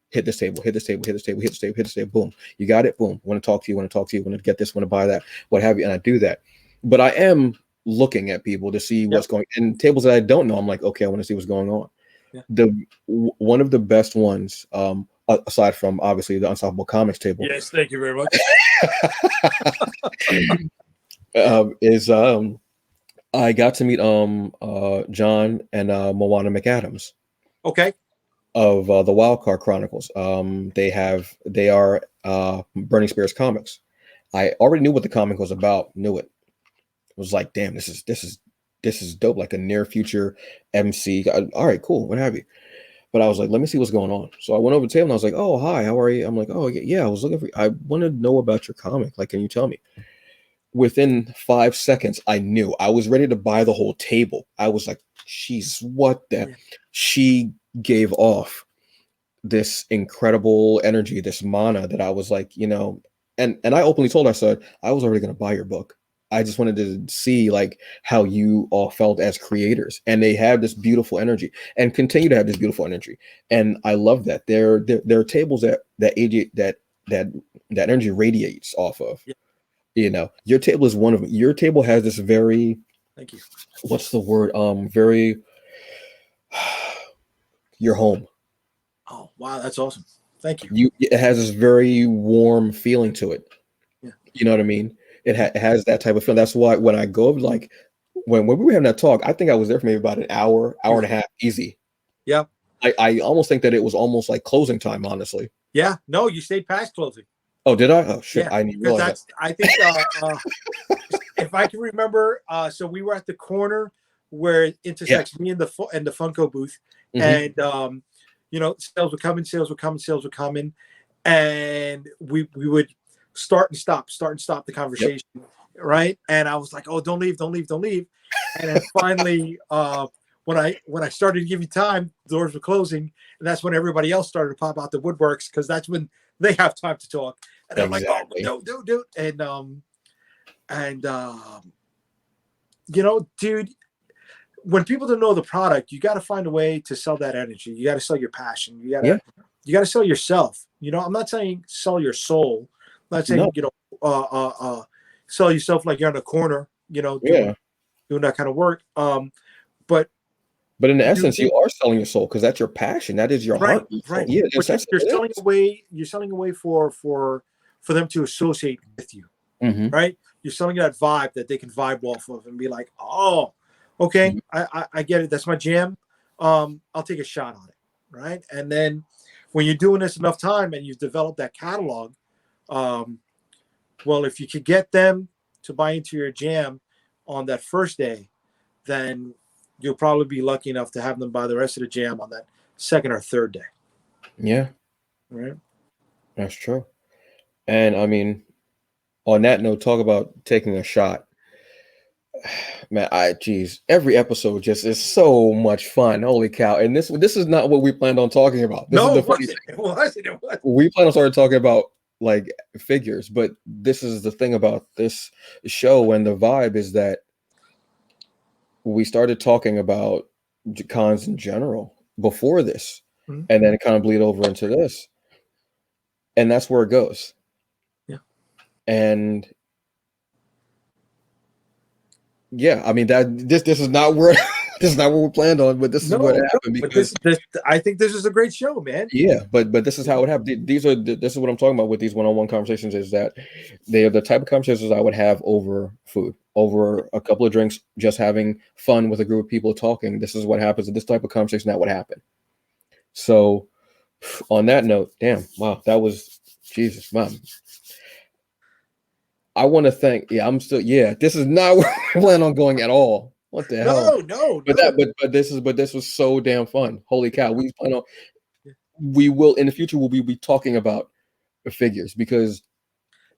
Hit this table, hit this table, hit this table, hit this table, hit this table. Boom. You got it. Boom. Want to talk to you, want to talk to you, want to get this, want to buy that, what have you. And I do that. But I am looking at people to see Yep. what's going and tables that I don't know. I'm like, okay, I want to see what's going on. Yeah. One of the best ones, aside from obviously the Unstoppable Comics table, Yes, thank you very much. is I got to meet John and Moana McAdams Okay. of the Wildcard Chronicles. They are Burning Spears comics. I already knew what the comic was about. Knew it. Was like, damn, this is dope. Like a near future MC. All right, cool. What have you? But I was like, let me see what's going on. So I went over to the table and I was like, oh, hi, how are you? I'm like, oh, yeah, I was looking for you. I want to know about your comic. Like, can you tell me? Within 5 seconds, I knew. I was ready to buy the whole table. I was like, she's what the? Yeah. She gave off this incredible energy, this mana that I was like, and I openly told her, I said, I was already going to buy your book. I just wanted to see like how you all felt as creators, and they have this beautiful energy and continue to have this beautiful energy, and I love that. There are tables that energy radiates off of. Yeah. Your table is one of them. Your table has this very, Thank you. what's the word? Very your home. Oh, wow, that's awesome. Thank you. It has this very warm feeling to it. Yeah. You know what I mean? It has that type of feeling. That's why when I go, like when we were having that talk, I think I was there for maybe about an hour and a half, easy. Yeah. I almost think that it was almost like closing time, honestly. Yeah. No, you stayed past closing. Oh, did I? Oh shit! Yeah, I didn't because realize I think if I can remember, so we were at the corner where it intersects me and the Funko booth, and sales were coming, and we would start and stop the conversation, right? And I was like, oh, don't leave, and then finally, when I started to give you time, doors were closing, and that's when everybody else started to pop out the woodworks, because that's when they have time to talk, and I'm like, oh, do, and dude, when people don't know the product, you got to find a way to sell that energy. You got to sell your passion. You got to sell yourself. I'm not saying sell your soul. I'm not saying sell yourself like you're on a corner, doing that kind of work. But in essence, you are selling your soul, because that's your passion. That is your heart. Right. Yeah, but you're selling away. You're selling away for them to associate with you. Right. You're selling that vibe that they can vibe off of and be like, oh, okay, I get it. That's my jam. I'll take a shot on it. Right. And then when you're doing this enough time and you've developed that catalog, well, if you could get them to buy into your jam on that first day, then you'll probably be lucky enough to have them buy the rest of the jam on that second or third day. Yeah. Right. That's true. And I mean, on that note, talk about taking a shot. Man, every episode just is so much fun. Holy cow. And this is not what we planned on talking about. This is the funny thing. It wasn't. We planned on starting talking about like figures, but this is the thing about this show, and the vibe is that we started talking about cons in general before this, and then it kind of bleed over into this, and that's where it goes. Yeah. And yeah, I mean, that this is not where this is not what we planned on, but this is what happened. Because I think this is a great show, man. Yeah, but this is how it happened. This is what I'm talking about with these one-on-one conversations, is that they are the type of conversations I would have over food, over a couple of drinks, just having fun with a group of people talking. This is what happens. This type of conversation that would happen. So on that note, damn, wow, that was Jesus, man. I want to thank. This is not where I plan on going at all. What the hell? No. But this was so damn fun. Holy cow! We will in the future. We'll be talking about figures, because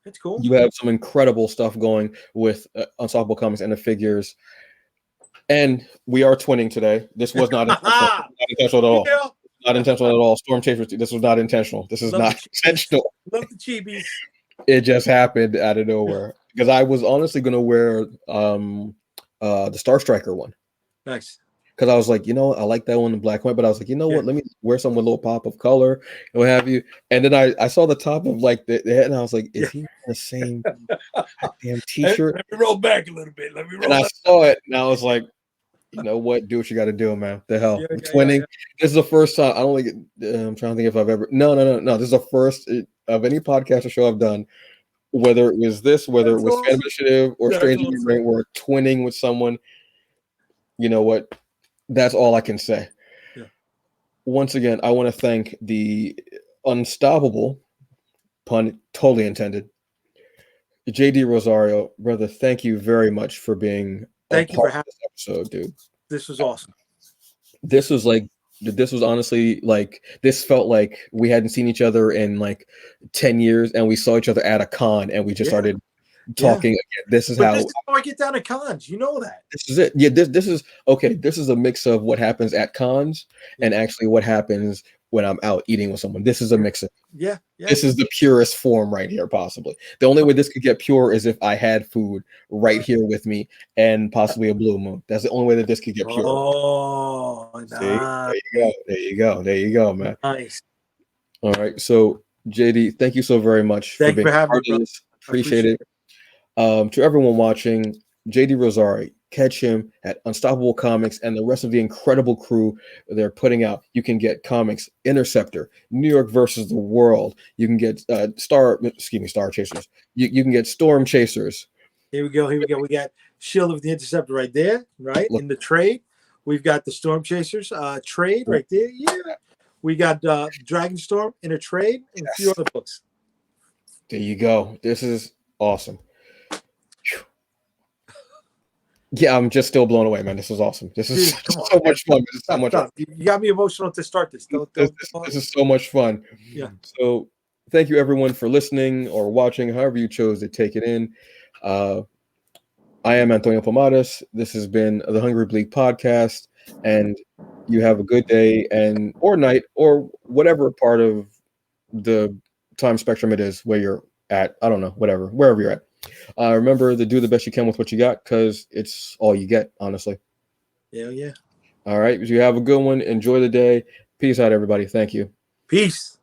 that's cool. You have some incredible stuff going with Unstoppable Comics and the figures. And we are twinning today. This was not intentional at all. Yeah. Not intentional at all. Storm Chasers. This was not intentional. This is not intentional. Love the chibis. It just happened out of nowhere, because I was honestly going to wear the Star Striker one. Nice. Because I was like, I like that one in black and white, but I was like, what? Let me wear something with a little pop of color and what have you. And then I saw the top of like the head, and I was like, is he the same damn t-shirt? Let me roll back a little bit. And I saw it, and I was like, you know what? Do what you got to do, man. The hell, twinning. This is the first time. I don't think. I'm trying to think if I've ever. No. This is the first of any podcast or show I've done. Whether it was whether it was Fan Initiative or Stranger Brain, we're twinning with someone. You know what? That's all I can say. Yeah. Once again, I want to thank the unstoppable, pun totally intended, Jaydee Rosario, brother. Thank you very much for being. Thank you for having this episode, dude. This was awesome. This was honestly like, this felt like we hadn't seen each other in like 10 years, and we saw each other at a con, and we just started talking again. This is how I get down to cons. You know that. This is it. Yeah, this is okay. This is a mix of what happens at cons and actually what happens when I'm out eating with someone. This is a mix of This is the purest form right here, possibly. The only way this could get pure is if I had food right here with me and possibly a blue moon. That's the only way that this could get pure. Oh, nice. There you go, man. Nice. All right. So, Jaydee, thank you so very much for having me. Appreciate it. To everyone watching, Jaydee Rosario, catch him at Unstoppable Comics and the rest of the incredible crew they're putting out. You can get comics Interceptor, New York versus the World. You can get Star Chasers. You can get Storm Chasers. Here we go. We got Shield of the Interceptor right there, right? In the trade. We've got the Storm Chasers trade right there. Yeah. We got Dragonstorm in a trade and a few other books. There you go. This is awesome. Yeah, I'm just still blown away, man. This is awesome. This is Dude, come on, so man. much fun. This is so Stop, much fun. stop. You got me emotional to start this. This is so much fun. Yeah. So thank you everyone for listening or watching, however you chose to take it in. Uh, I am Antonio Pomadas. This has been the Hungry Bleak podcast, and you have a good day and or night or whatever part of the time spectrum it is where you're at. I don't know, whatever, wherever you're at. Remember to do the best you can with what you got, because it's all you get, honestly. Yeah, yeah. All right. You have a good one. Enjoy the day. Peace out, everybody. Thank you. Peace.